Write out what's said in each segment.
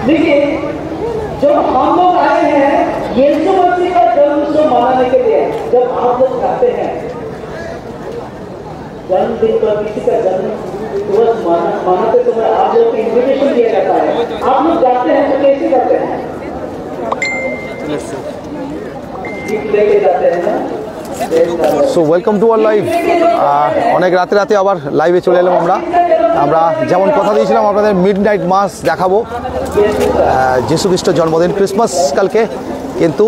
देखिए जब हम लोग आए हैं यीशु मसीह का जन्म उत्सव मनाने के लिए, जब आप लोग जाते हैं जन्मदिन पर किसी का जन्म दिवस मनाते समय आप लोग को इन्विटेशन दिया जाता है, आप लोग जाते हैं तो कैसे जाते हैं? गिफ्ट लेके जाते हैं ना। So welcome to our live. অনেক রাতে রাতে আবার লাইভে চলে এলাম আমরা যেমন কথা দিয়েছিলাম আপনাদের মিড নাইট মাস দেখাবো, যিশু খ্রিস্টের জন্মদিন ক্রিসমাস কালকে, কিন্তু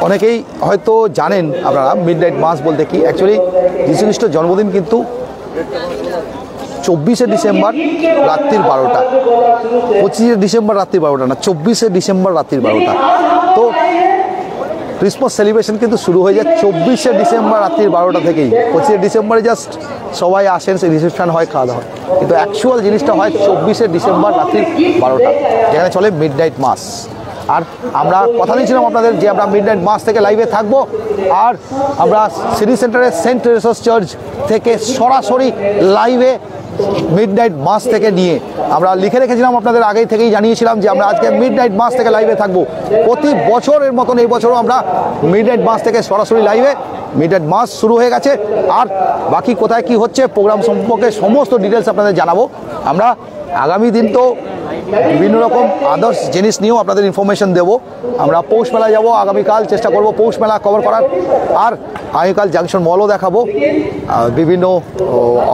অনেকেই হয়তো জানেন আপনারা মিড নাইট মাস বলতে কি। অ্যাকচুয়ালি যিশু খ্রিস্টের জন্মদিন কিন্তু 24শে ডিসেম্বর রাত্রির 12টা, 25শে ডিসেম্বর রাত্রির 12টা না, 24শে ডিসেম্বর রাত্রির 12টা। তো ক্রিসমাস সেলিব্রেশন কিন্তু শুরু হয়ে যায় 24শে ডিসেম্বর রাত্রির 12টা থেকেই। 25শে ডিসেম্বরে জাস্ট সবাই আসেন, সেই রিসেপশন হয়, খাওয়া দাওয়া হয়, কিন্তু অ্যাকচুয়াল জিনিসটা হয় 24শে ডিসেম্বর রাত্রির 12টা, যেখানে চলে মিড নাইট মাস। আর আমরা কথা দিয়েছিলাম আপনাদের যে আমরা মিড নাইট মাস থেকে লাইভে থাকবো, আর আমরা সিটি সেন্টারের সেন্ট টেরেসাস চার্চ থেকে সরাসরি লাইভে মিড নাইট মাস থেকে নিয়ে আমরা লিখে রেখেছিলাম, আপনাদের আগেই থেকেই জানিয়েছিলাম যে আমরা আজকে মিড নাইট মাস থেকে লাইভে থাকবো। প্রতি বছরের মতন এই বছরও আমরা মিড নাইট মাস থেকে সরাসরি লাইভে, মিড নাইট মাস শুরু হয়ে গেছে। আর বাকি কোথায় কি হচ্ছে প্রোগ্রাম সম্পর্কে সমস্ত ডিটেলস আপনাদের জানাবো। আমরা আগামী দিন তো বিভিন্ন রকম আদার্স জিনিস নিয়েও আপনাদের ইনফরমেশন দেবো। আমরা পৌষ মেলা যাবো আগামীকাল, চেষ্টা করবো পৌষ মেলা কভার করার। আর আগামীকাল জাংশন মলও দেখাবো, বিভিন্ন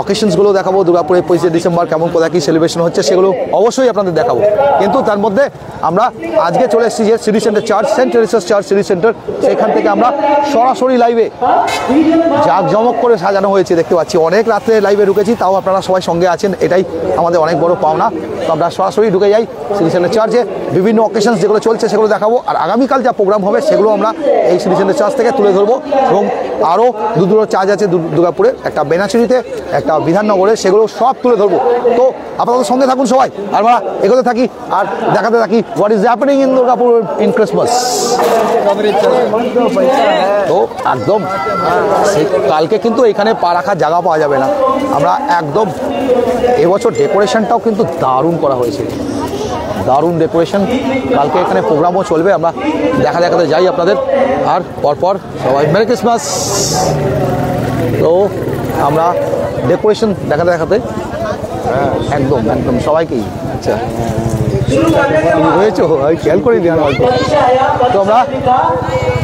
অকেশনসগুলো দেখাবো, দুর্গাপুরে 25শে ডিসেম্বর কেমন কোথায় কী সেলিব্রেশন হচ্ছে সেগুলো অবশ্যই আপনাদের দেখাবো। কিন্তু তার মধ্যে আমরা আজকে চলে এসেছি যে city centre church, Saint Teresa's church city centre, সেখান থেকে আমরা সরাসরি লাইভে জাঁকজমক করে সাজানো হয়েছে দেখতে পাচ্ছি। অনেক রাত্রে লাইভে ঢুকেছি, তাও আপনারা সবাই সঙ্গে আছেন, এটাই আমাদের অনেক বড় পাওনা। তো আমরা সরাসরি ঢুকে যাই সিটি সেন্টার চার্চে, বিভিন্ন অকেশনস যেগুলো চলছে সেগুলো দেখাবো। আর আগামীকাল যা প্রোগ্রাম হবে সেগুলো আমরা এই সিটি সেন্টার চার্চ থেকে তুলে ধরবো। এবং আরও দুটো চার্চ আছে দুর্গাপুরে, একটা বেনাচুরিতে, একটা বিধাননগরে, সেগুলো সব তুলে ধরবো। তো আপনাদের সঙ্গে থাকুন সবাই, আর আমরা এগোতে থাকি আর দেখাতে থাকি what is happening in Durgapur in Christmas. তো একদম কালকে কিন্তু এখানে পা রাখার জায়গা পাওয়া যাবে না। আমরা একদম এবছর ডেকোরেশনটাও কিন্তু দারুণ করা হয়েছে, দারুণ ডেকোরেশন। কালকে এখানে প্রোগ্রামও চলবে, আমরা দেখাতে যাই আপনাদের। আর পরপর সবাই মেরি ক্রিসমাস। তো আমরা ডেকোরেশন দেখাতে একদম সবাইকেই। আচ্ছা হয়েছে খেয়াল করে দিন হয়তো। তো আমরা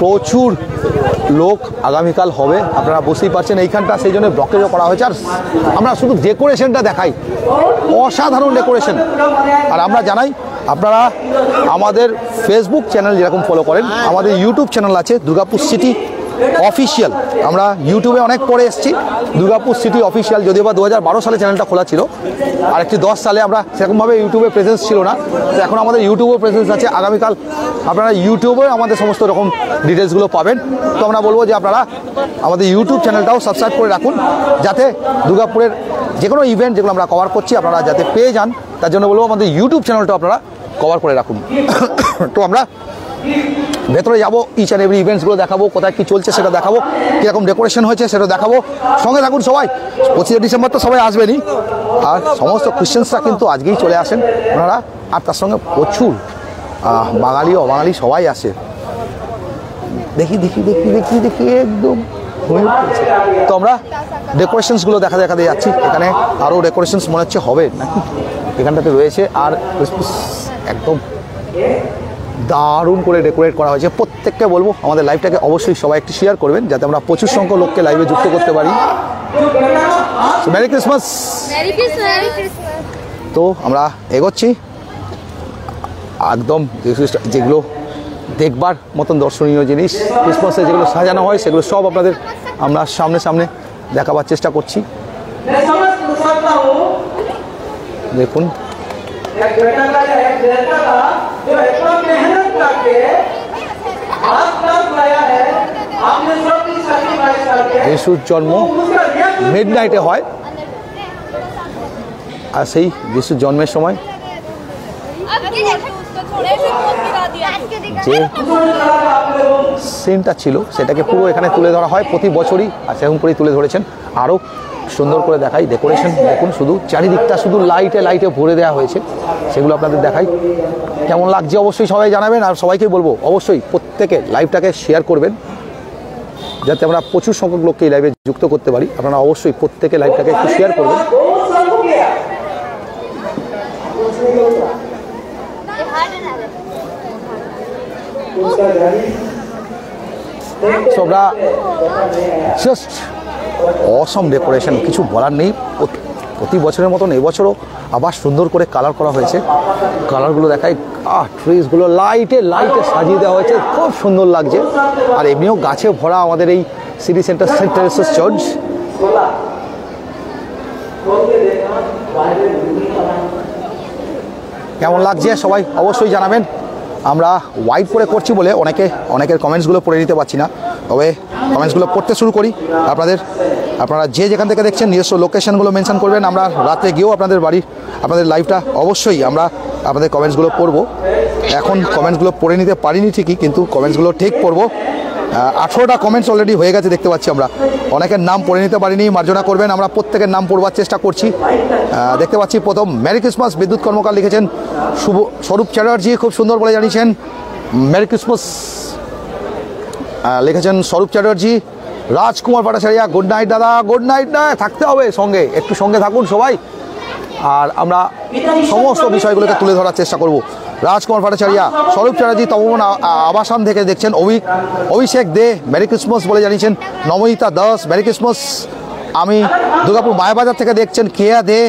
প্রচুর লোক আগামীকাল হবে, আপনারা বুঝতেই পারছেন এইখানটা, সেই জন্য ব্লকেজও করা হয়েছে। আর আমরা শুধু ডেকোরেশনটা দেখাই, অসাধারণ ডেকোরেশন। আর আমরা জানাই আপনারা আমাদের ফেসবুক চ্যানেল যেরকম ফলো করেন, আমাদের ইউটিউব চ্যানেল আছে দুর্গাপুর সিটি অফিসিয়াল। আমরা ইউটিউবে অনেক পরে এসেছি, দুর্গাপুর সিটি অফিসিয়াল, যদিও বা 2012 সালে চ্যানেলটা খোলা ছিল, আর একটি 10 সালে আমরা সেরকমভাবে ইউটিউবে প্রেজেন্স ছিল না। তো এখন আমাদের ইউটিউবেও প্রেজেন্স আছে। আগামীকাল আপনারা ইউটিউবে আমাদের সমস্ত রকম ডিটেলসগুলো পাবেন। তো আমরা বলবো যে আপনারা আমাদের ইউটিউব চ্যানেলটাও সাবস্ক্রাইব করে রাখুন, যাতে দুর্গাপুরের যে কোনো ইভেন্ট যেগুলো আমরা কভার করছি আপনারা যাতে পেয়ে যান। তার জন্য বলবো আমাদের ইউটিউব চ্যানেলটাও আপনারা কভার করে রাখুন। তো আমরা ভেতরে যাবো, ইচ অ্যান্ড এভরি ইভেন্টসগুলো দেখাবো, কোথায় কী চলছে সেটা দেখাবো, কীরকম ডেকোরেশন হয়েছে সেটা দেখাবো। সঙ্গে থাকুন সবাই। 25শে ডিসেম্বর তো সবাই আসবেনই, আর সমস্ত ক্রিশ্চিয়ানসরা কিন্তু আজকেই চলে আসেন ওনারা, আর তার সঙ্গে প্রচুর বাঙালি অবাঙালি সবাই আসে। দেখি একদম। তো আমরা ডেকোরেশনসগুলো দেখাতে যাচ্ছি। এখানে আরও ডেকোরেশনস মনে হচ্ছে হবে নাকি, এখানটাতে রয়েছে। আর একদম দারুণ করে ডেকোরেট করা হয়েছে। প্রত্যেককে বলবো আমাদের লাইভটাকে অবশ্যই সবাই একটু শেয়ার করবেন, যাতে আমরা প্রচুর সংখ্যক লোককে লাইভে যুক্ত করতে পারি। Merry Christmas. তো আমরা এগোচ্ছি একদম, যেগুলো দেখবার মতন দর্শনীয় জিনিস ক্রিসমাসে যেগুলো সাজানো হয় সেগুলো সব আপনাদের আমরা সামনে দেখাবার চেষ্টা করছি। দেখুন যিশুর জন্ম মিড নাইটে হয়, আর সেই যিশুর জন্মের সময় যে সিনটা ছিল সেটাকে পুরো এখানে তুলে ধরা হয় প্রতি বছরই, আর সেরকম করেই তুলে ধরেছেন। আরও সুন্দর করে দেখাই ডেকোরেশন দেখুন, শুধু চারিদিকটা শুধু লাইটে লাইটে ভরে দেওয়া হয়েছে, সেগুলো আপনাদের দেখাই। কেমন লাগছে অবশ্যই সবাই জানাবেন, আর সবাইকে বলবো অবশ্যই প্রত্যেকে লাইভটাকে শেয়ার করবেন, যাতে আমরা প্রচুর সংখ্যক লোককে এই লাইভে যুক্ত করতে পারি। আপনারা অবশ্যই প্রত্যেকে লাইভটাকে একটু শেয়ার করবেন। সবরা জাস্ট অসম ডেকোরেশন, কিছু বলার নেই। প্রতি বছরের মতন এবছরও আবার সুন্দর করে কালার করা হয়েছে। কালারগুলো দেখাই, ট্রিজগুলো লাইটে লাইটে সাজিয়ে দেওয়া হয়েছে, খুব সুন্দর লাগছে। আর এমনিও গাছে ভরা আমাদের এই city centre Saint Teresa's church. কেমন লাগছে সবাই অবশ্যই জানাবেন। আমরা ওয়াইড করে করছি বলে অনেকের কমেন্টসগুলো পড়ে নিতে পারছি না, তবে কমেন্টসগুলো পড়তে শুরু করি। আপনারা যে যেখান থেকে দেখছেন নিজস্ব লোকেশনগুলো মেনশন করবেন। আমরা রাতে গিয়েও আপনাদের লাইভটা অবশ্যই আমরা আপনাদের কমেন্টসগুলো পড়ব। এখন কমেন্টসগুলো পড়ে নিতে পারিনি ঠিকই, কিন্তু কমেন্টসগুলো ঠিক পড়ব। 18টা কমেন্টস অলরেডি হয়ে গেছে দেখতে পাচ্ছি। আমরা অনেকের নাম পড়ে নিতে পারিনি, মার্জনা করবেন। আমরা প্রত্যেকের নাম পড়বার চেষ্টা করছি। দেখতে পাচ্ছি প্রথম মেরি ক্রিসমাস বিদ্যুৎ কর্মকার লিখেছেন। স্বরূপ চ্যাটার্জি খুব সুন্দর বলে জানিয়েছেন মেরি ক্রিসমাস লিখেছেন স্বরূপ চ্যাটার্জি। রাজকুমার ভট্টাচার্য গুড নাইট দাদা। গুড নাইট না, থাকতে হবে সঙ্গে, একটু সঙ্গে থাকুন সবাই, আর আমরা সমস্ত বিষয়গুলোকে তুলে ধরার চেষ্টা করব। রাজকুমার ভট্টাচার্য, স্বরূপ চ্যাটার্জি তপবন আবাসন থেকে দেখছেন। অভিষেক দে মেরি ক্রিসমাস বলে জানিয়েছেন। Nabanita Das merry Christmas. আমি দুর্গাপুর মায়াবাজার থেকে দেখছেন। কেয়া দে,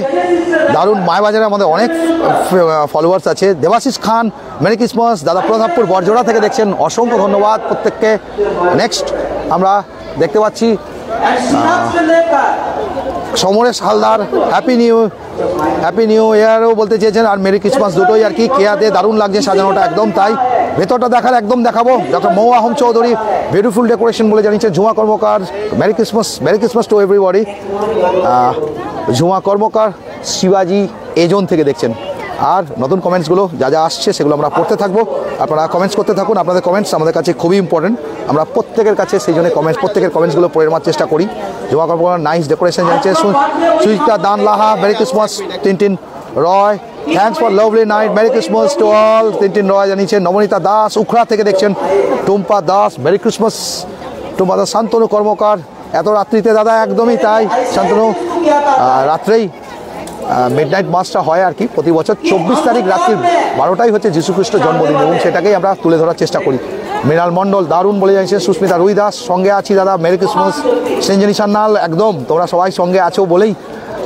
দারুণ। মায়াবাজারে আমাদের অনেক ফলোয়ার্স আছে। দেবাশিস খান মেরি ক্রিসমাস। দাদা প্রতাপপুর বরজোড়া থেকে দেখছেন, অসংখ্য ধন্যবাদ প্রত্যেককে। নেক্সট আমরা দেখতে পাচ্ছি সমরেশ হালদার হ্যাপি নিউ ইয়ারও বলতে চেয়েছেন, আর মেরি ক্রিসমাস দুটোই আর কি। কেয়াতে দারুণ লাগছে সাজানোটা, একদম তাই। ভেতরটা দেখার একদম দেখাবো। ডক্টর মৌ আহম চৌধুরী বিউটিফুল ডেকোরেশন বলে জানিয়েছে। Jhuma Karmakar merry Christmas to everybody. Jhuma Karmakar শিবাজি এজন থেকে দেখছেন। আর নতুন কমেন্টসগুলো যা যা আসছে সেগুলো আমরা পড়তে থাকবো। আপনারা কমেন্টস করতে থাকুন। আপনাদের কমেন্টস আমাদের কাছে খুবই ইম্পর্টেন্ট। আমরা প্রত্যেকের কাছে সেই জন্য প্রত্যেকের কমেন্টসগুলো পড়ে নেওয়ার চেষ্টা করি। জমা কর্মকার নাইস ডেকোরেশন জানিয়েছে। Suchita Dan Laha merry Christmas. Tintin Roy thanks for lovely night merry Christmas to all. Tintin Roy জানিয়েছেন। নবনীতা দাস উখড়া থেকে দেখছেন। Tumpa Das merry Christmas. টুম্পা দাস। শান্তনু কর্মকার এত রাত্রিতে দাদা, একদমই তাই শান্তনু, রাত্রেই মিডনাইট মাসটা হয় আর কি প্রতি বছর। 24 তারিখ রাত্রি 12টাই হচ্ছে যীশুখ্রিস্ট জন্মদিন, এবং সেটাকেই আমরা তুলে ধরার চেষ্টা করি। মৃণাল মণ্ডল দারুণ বলে জানিয়েছে। সুস্মিতা রুই দাস সঙ্গে আছি দাদা মেরি ক্রিসমাস। সেঞ্জনি সান্যাল একদম, তোমরা সবাই সঙ্গে আছো বলেই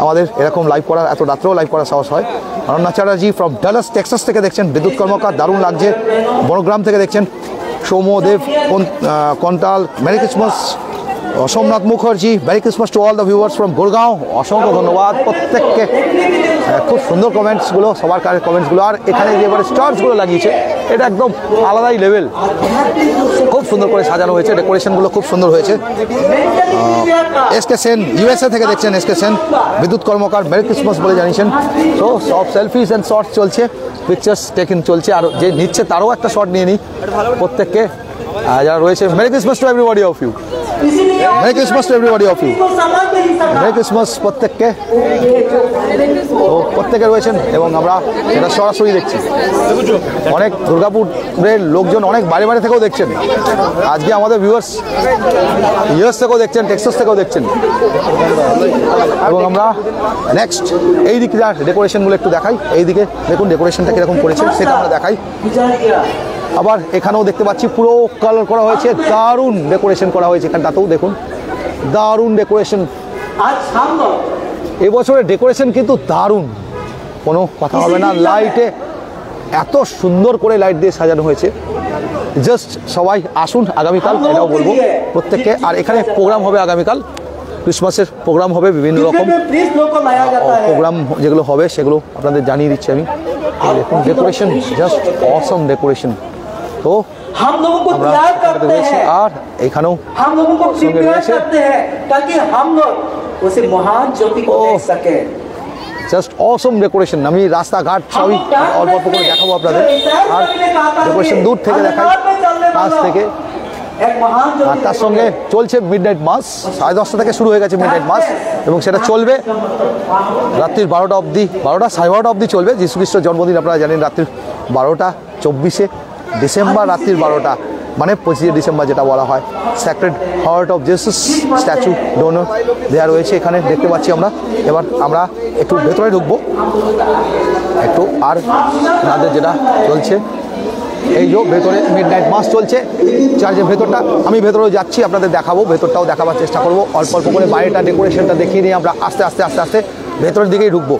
আমাদের এরকম লাইভ করা, এত রাত্রেও লাইভ করার সাহস হয়। Ananya Chatterjee from Dallas Texas থেকে দেখছেন। বিদ্যুৎ কর্মকার দারুণ লাগছে বনগ্রাম থেকে দেখছেন। Soumyadeb Kantal merry Christmas. Somnath Mukherjee merry Christmas to all the viewers from Gurgaon. অসংখ্য ধন্যবাদ প্রত্যেককে, খুব সুন্দর কমেন্টসগুলো, সবার কাছে কমেন্টসগুলো। আর এখানে যে এবারে স্টার্সগুলো লাগিয়েছে এটা একদম আলাদাই লেভেল, খুব সুন্দর করে সাজানো হয়েছে, ডেকোরেশনগুলো খুব সুন্দর হয়েছে। এসকে সেন ইউএসএ থেকে দেখছেন। এসকে সেন বিদ্যুৎ কর্মকার মেরি ক্রিসমাস বলে জানিয়েছেন। তো সব সেলফিস অ্যান্ড শর্টস চলছে, পিকচার্স টেকিং চলছে। আর যে নিচ্ছে তারও একটা শর্ট নিয়ে নিই প্রত্যেককে যারা রয়েছে। Merry Christmas to everybody of you. Merry Christmas to everybody of you. Merry Christmas প্রত্যেককে। তো প্রত্যেকে রয়েছেন এবং আমরা এটা সরাসরি দেখছি। অনেক দুর্গাপুরের লোকজন অনেক বাইরে বাইরে থেকেও দেখছেন। আজকে আমাদের ভিউয়ার্স ইউএস থেকেও দেখছেন, টেক্সাস থেকেও দেখছেন। এবং আমরা নেক্সট এই দিকে ডেকোরেশনগুলো একটু দেখাই। এইদিকে দেখুন ডেকোরেশনটা কীরকম করেছে সেটা আমরা দেখাই। আবার এখানেও দেখতে পাচ্ছি পুরো কালার করা হয়েছে, দারুণ ডেকোরেশন করা হয়েছে। এখানটাতেও দেখুন দারুণ ডেকোরেশন। এবছরের ডেকোরেশন কিন্তু দারুণ, কোনো কথা হবে না। লাইটে এত সুন্দর করে লাইট দিয়ে সাজানো হয়েছে। জাস্ট সবাই আসুন আগামীকাল, এটাও বলবো প্রত্যেককে। আর এখানে প্রোগ্রাম হবে আগামীকাল, ক্রিসমাসের প্রোগ্রাম হবে, বিভিন্ন রকম প্রোগ্রাম যেগুলো হবে সেগুলো আপনাদের জানিয়ে দিচ্ছি আমি। দেখুন ডেকোরেশন জাস্ট অসম ডেকোরেশন। তো हम लोगों को त्याग करते हैं और एखानेও हम लोगों को प्रिपेयर करते हैं ताकि हम लोग उसे महान ज्योति को देख सके। জাস্ট অসম ডেকোরেশন। আমি রাস্তাঘাট সবই অল্প অল্প করে দেখাবো আপনাদের। আর ডেকোরেশন দূর থেকে দেখাই, কাছ থেকে एक महान আর তার সঙ্গে চলছে মিডনাইট মাস, 10:30 থেকে শুরু হয়ে গেছে মিডনাইট মাস এবং সেটা চলবে রাত্রির 12টা অবধি, 12টা 12:30 অবধি চলবে। যীশু খ্রিস্টের জন্মদিন আপনারা জানেন রাত্রির 12টা, 24শে ডিসেম্বর রাত্রির 12টা, মানে 25শে ডিসেম্বর যেটা বলা হয়। Sacred heart of Jesus statue donor দেওয়া রয়েছে এখানে দেখতে পাচ্ছি আমরা। এবার আমরা একটু ভেতরে ঢুকবো একটু, আর আমাদের যেটা চলছে এই যে ভেতরে মিডনাইট মাস চলছে চার্চের ভেতরটা, আমি ভেতরেও যাচ্ছি আপনাদের দেখাবো, ভেতরটাও দেখাবার চেষ্টা করবো। অল্প অল্প করে বাইরেটা ডেকোরেশনটা দেখিয়ে নিয়ে আমরা আস্তে আস্তে আস্তে আস্তে ভেতরের দিকেই ঢুকবো।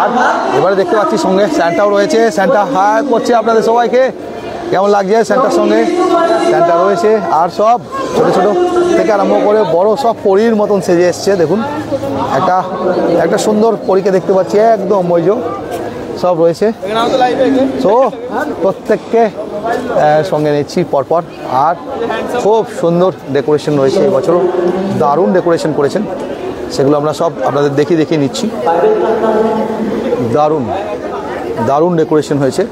আর এবারে দেখতে পাচ্ছি সঙ্গে স্যান্টাও রয়েছে, স্যান্টা হাই করছে আপনাদের সবাইকে, কেমন লাগছে স্যান্টার সঙ্গে? স্যান্টা রয়েছে আর সব ছোটো ছোটো থেকে আরম্ভ করে বড় সব পরীর মতন সেজে এসছে। দেখুন একটা সুন্দর পরীকে দেখতে পাচ্ছি একদম, ওই যে সব রয়েছে। তো প্রত্যেককে সঙ্গে নিচ্ছি পরপর, আর খুব সুন্দর ডেকোরেশন রয়েছে এবছরও, দারুণ ডেকোরেশন করেছেন, সেগুলো আমরা সব আপনাদের দেখিয়ে নিচ্ছি। দারুণ ডেকোরেশন হয়েছে।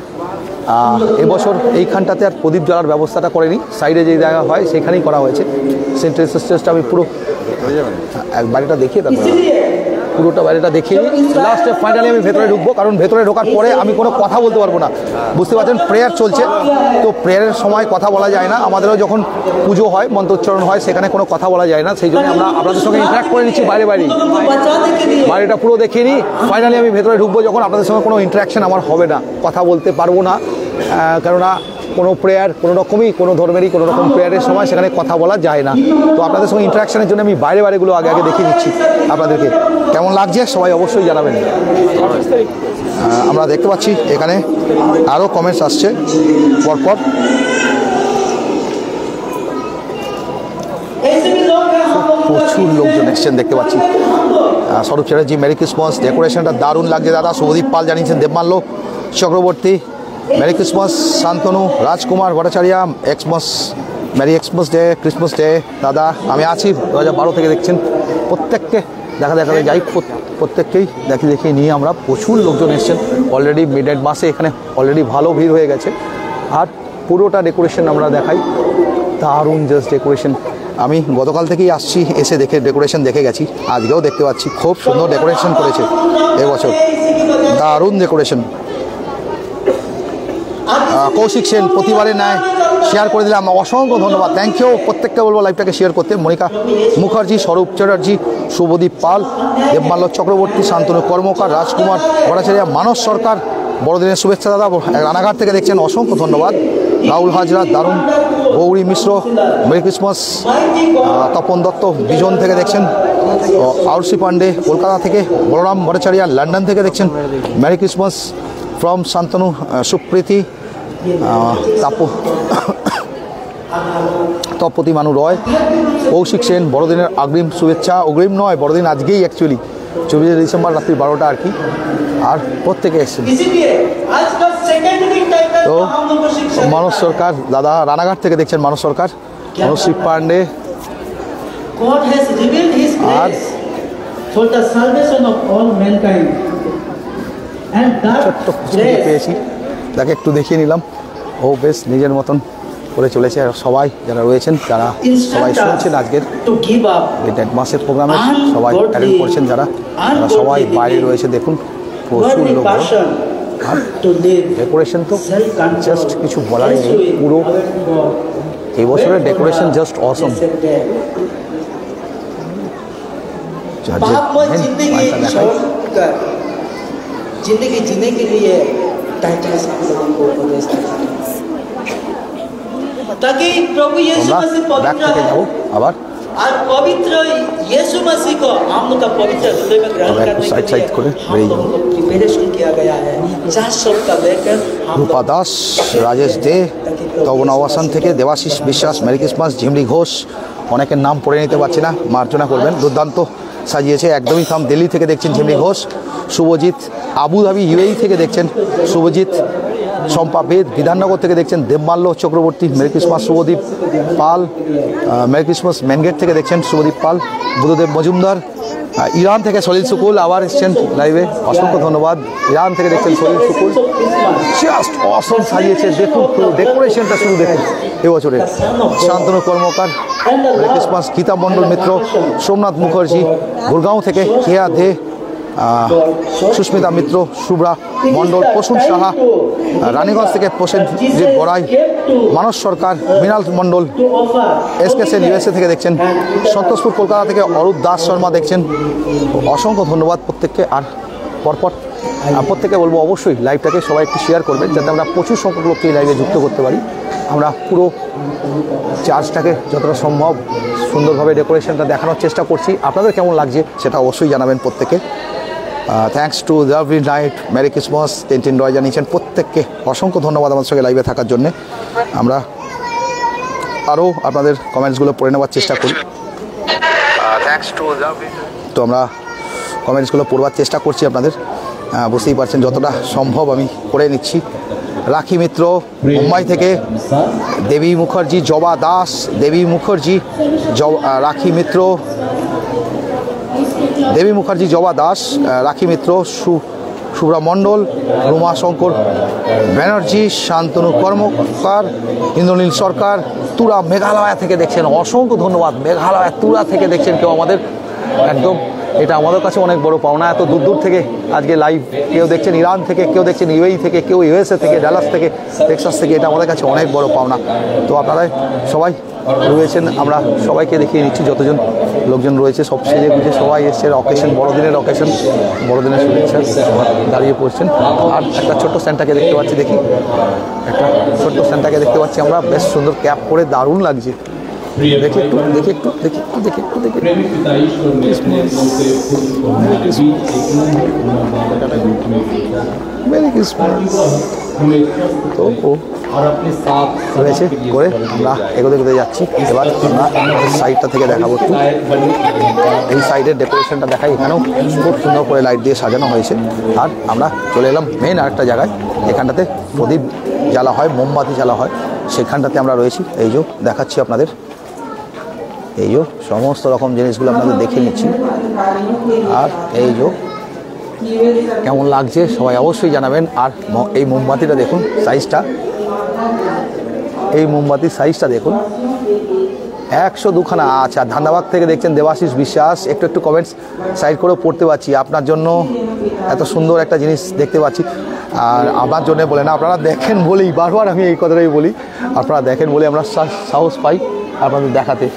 এবছর এইখানটাতে আর প্রদীপ জ্বালার ব্যবস্থাটা করেনি, সাইডে যে জায়গা হয় সেখানেই করা হয়েছে। সেন্ট টেরেসাস চার্চটা আমি পুরো বাড়িটা দেখিয়ে তারপরে পুরোটা বাড়িটা দেখিয়ে লাস্টে ফাইনালি আমি ভেতরে ঢুকবো, কারণ ভেতরে ঢোকার পরে আমি কোনো কথা বলতে পারবো না, বুঝতে পারছেন প্রেয়ার চলছে, তো প্রেয়ারের সময় কথা বলা যায় না। আমাদেরও যখন পুজো হয় মন্ত্রোচ্চারণ হয় সেখানে কোনো কথা বলা যায় না, সেই জন্য আমরা আপনাদের সঙ্গে ইন্টারাক্ট করে নিচ্ছি বাড়িটা পুরো দেখিয়ে নিই। ফাইনালি আমি ভেতরে ঢুকবো যখন আপনাদের সঙ্গে কোনো ইন্টারাকশন আমার হবে না, কথা বলতে পারবো না, কেননা কোনো প্রেয়ার কোনো রকমই কোনো ধর্মেরই কোনো রকম প্রেয়ারের সময় সেখানে কথা বলা যায় না। তো আপনাদের সঙ্গে ইন্টারাকশনের জন্য আমি বাইরেগুলো আগে দেখিয়ে দিচ্ছি আপনাদেরকে। কেমন লাগছে সবাই অবশ্যই জানাবেন। আমরা দেখতে পাচ্ছি এখানে আরও কমেন্টস আসছে পরপর। প্রচুর লোকজন এসছেন দেখতে পাচ্ছি। স্বরূপ চ্যাটার্জি মেরি ক্রিসমাস, ডেকোরেশনটা দারুণ লাগছে দাদা। শুভদীপ পাল জানিয়েছেন, Debmalya Chakraborty merry Christmas, Shantanu Rajkumar Bhattacharya merry Xmas day, Christmas day দাদা। আমি আছি 2012 থেকে দেখছেন, প্রত্যেককে দেখাতে যাই, প্রত্যেককেই দেখিয়ে নিয়ে আমরা। প্রচুর লোকজন এসছেন অলরেডি মিডনাইট মাসে, এখানে অলরেডি ভালো ভিড় হয়ে গেছে। আর পুরোটা ডেকোরেশন আমরা দেখাই, দারুণ জাস্ট ডেকোরেশন। আমি গতকাল থেকেই আসছি, এসে ডেকোরেশন দেখে গেছি, আজকেও দেখতে পাচ্ছি খুব সুন্দর ডেকোরেশন করেছে এবছর, দারুণ ডেকোরেশন। কৌশিক সেন প্রতিবারে ন্যায় শেয়ার করে দিলাম, অসংখ্য ধন্যবাদ, থ্যাংক ইউ। প্রত্যেকটা বলবো লাইভটাকে শেয়ার করতে। মনিকা মুখার্জি, স্বরূপ চ্যাটার্জি, শুভদীপ পাল, দেবমাল্য চক্রবর্তী, শান্তনু কর্মকার, রাজকুমার ভট্টাচার্য, মানস সরকার, বড়দিনের শুভেচ্ছা দাদা, রানাঘাট থেকে দেখছেন, অসংখ্য ধন্যবাদ। রাহুল হাজরা দারুণ, গৌরী মিশ্র মেরি ক্রিসমাস, তপন দত্ত বিজন থেকে দেখছেন, আরসি পান্ডে কলকাতা থেকে, বলরাম ভট্টাচার্য লন্ডন থেকে দেখছেন, merry Christmas from Shantanu, Supriti, Tapati মানু রয়, কৌশিক সেন, বড়দিনের অগ্রিম শুভেচ্ছা। অগ্রিম নয়, বড়দিন আজকেই অ্যাকচুয়ালি 24শে ডিসেম্বর রাত্রি 12টা আর কি। আর প্রত্যেকে এসছেন। তো মানস সরকার দাদা রানাঘাট থেকে দেখছেন, মানস সরকার, অনুশ্রী পান্ডে, আর ছোট্ট পেয়েছি তাকে একটু দেখিয়ে নিলাম। ও বেশ নিজের মতন করে চলেছে। আর সবাই যারা রয়েছেন, যারা সবাই শুনছেন আজকের মিডনাইট মাসের প্রোগ্রামে সবাই অ্যাটেন্ড করছেন, যারা সবাই বাইরে রয়েছে দেখুন, প্রচুর লোক। আর ডেকোরেশন তো জাস্ট কিছু বলারই নেই, পুরো এই বছরের ডেকোরেশন জাস্ট অসম। जिंदगी जीने के लिए टाइटल्स आप लोगों को उपदेश देता है, ताकि प्रभु यीशु मसीह पवित्र आবার और पवित्र यीशु मसीह को हम लोग का पवित्र हृदय में ग्रहण करने के लिए हम लोगों को प्रिपरेशन किया गया है। 4 सप्ताह लेकर রূপা দাস, রাজেশ দে, তবন আবাসন থেকে দেবাশিস বিশ্বাস, মেরি ক্রিসমাস, ঝিমলি ঘোষ, অনেকের নাম পড়ে নিতে পারছি না, মার্জনা করবেন। দুর্দান্ত সাজিয়েছে, একদমই থাম দিল্লি থেকে দেখছেন ঝিমলি ঘোষ, শুভজিৎ আবুধাবি ইউএই থেকে দেখছেন শুভজিৎ, শম্পা বেদ বিধাননগর থেকে দেখছেন দেবমাল্য চক্রবর্তী, মেরি ক্রিসমাস শুভদীপ পাল, মেরি ক্রিসমাস মেনগেট থেকে দেখছেন শুভদীপ পাল, বুদ্ধদেব মজুমদার, ইরান থেকে সলিল সুকুল আবার এসছেন লাইভে, অসংখ্য ধন্যবাদ। ইরান থেকে দেখছেন সলিল সুকুল, জাস্ট অসম সাজিয়েছে, দেখুন ডেকোরেশনটা শুরু দেখুন এবছরের। শান্তনু কর্মকার, মেরি ক্রিসমাস। গীতা মণ্ডল মিত্র, সোমনাথ মুখার্জি, গুরগাঁও থেকে কেয়া দে, সুস্মিতা মিত্র, শুভ্রা মণ্ডল, প্রসূন সাহা, রানীগঞ্জ থেকে প্রসেনজিৎ বড়াই, মানস সরকার, মৃণাল মণ্ডল, এসকে সেন ইউএসএ থেকে দেখছেন, সন্তোষপুর কলকাতা থেকে অরূপ দাস শর্মা দেখছেন। অসংখ্য ধন্যবাদ প্রত্যেককে। আর পরপর প্রত্যেককে বলবো অবশ্যই লাইভটাকে সবাই একটু শেয়ার করবেন, যাতে আমরা প্রচুর সংখ্যক লোককে এই লাইভে যুক্ত করতে পারি। আমরা পুরো চার্চটাকে যতটা সম্ভব সুন্দরভাবে ডেকোরেশনটা দেখানোর চেষ্টা করছি। আপনাদের কেমন লাগছে সেটা অবশ্যই জানাবেন প্রত্যেকে। Thanks to lovely night, merry Christmas, Tintin Roy জানিয়েছেন। প্রত্যেককে অসংখ্য ধন্যবাদ আমাদের সঙ্গে লাইভে থাকার জন্যে। আমরা আরও আপনাদের কমেন্টসগুলো পড়ে নেওয়ার চেষ্টা করি। থ্যাঙ্কস টু লাভলি, তো আমরা কমেন্টসগুলো পড়বার চেষ্টা করছি আপনাদের, বুঝতেই পারছেন যতটা সম্ভব আমি করে নিচ্ছি। রাখি মিত্র মুম্বাই থেকে, দেবী মুখার্জি, জবা দাস, দেবী মুখার্জি, রাখি মিত্র, দেবী মুখার্জি, জবা দাস, রাখি মিত্র, শুভ্রা মণ্ডল, রুমা শঙ্কর ব্যানার্জি, শান্তনু কর্মকার, ইন্দ্রনীল সরকার, তুরা মেঘালয়া থেকে দেখছেন। অসংখ্য ধন্যবাদ। মেঘালয়া তুরা থেকে দেখছেন কেউ আমাদের, একদম এটা আমাদের কাছে অনেক বড় পাওনা। এত দূর দূর থেকে আজকে লাইভ কেউ দেখছেন, ইরান থেকে কেউ দেখছেন, ইউএই থেকে কেউ, ইউএসএ থেকে, ডালাস থেকে, টেক্সাস থেকে, এটা আমাদের কাছে অনেক বড় পাওনা। তো আপনারা সবাই রয়েছেন, আমরা সবাইকে দেখিয়ে নিচ্ছি যতজন লোকজন রয়েছে, সব সেজে গুজে সবাই এসছে। অকেশন, বড়দিনের অকেশন, বড়দিনের শুভেচ্ছা দাঁড়িয়ে পড়ছেন। আর একটা ছোট্ট স্যান্টাকে দেখতে পাচ্ছি, দেখি একটা ছোট্ট স্যান্টাকে দেখতে পাচ্ছি আমরা, বেশ সুন্দর ক্যাপ পরে, দারুণ লাগছে। দেখি একটু, দেখি একটু, দেখি একটু, দেখি একটু, দেখি। Merry Christmas. তো ও রয়েছে করে আমরা এগোতে এগোতে যাচ্ছি। এবার আমরা সাইডটা থেকে দেখাবো একটু, এই সাইডের ডেকোরেশনটা দেখাই। এখানেও খুব সুন্দর করে লাইট দিয়ে সাজানো হয়েছে। আর আমরা চলে এলাম মেন আরেকটা জায়গায়, এখানটাতে প্রদীপ জ্বালা হয়, মোমবাতি জ্বালা হয়, সেখানটাতে আমরা রয়েছি। এই যে দেখাচ্ছি আপনাদের, এই যে সমস্ত রকম জিনিসগুলো আপনাদের দেখে নিচ্ছি। আর এই যে কেমন লাগছে সবাই অবশ্যই জানাবেন। আর এই মোমবাতিটা দেখুন সাইজটা, এই মোমবাতির সাইজটা দেখুন, 102 খানা আছে। আর ধান্দাবাগ থেকে দেখছেন দেবাশিস বিশ্বাস, একটু একটু কমেন্টস সাইড করেও পড়তে পারছি। আপনার জন্য এত সুন্দর একটা জিনিস দেখতে পাচ্ছি, আর আমার জন্য বলে না, আপনারা দেখেন বলেই, বারবার আমি এই কথাটাই বলি, আপনারা দেখেন বলে আমরা সাহস পাই আপনাদের দেখাতে।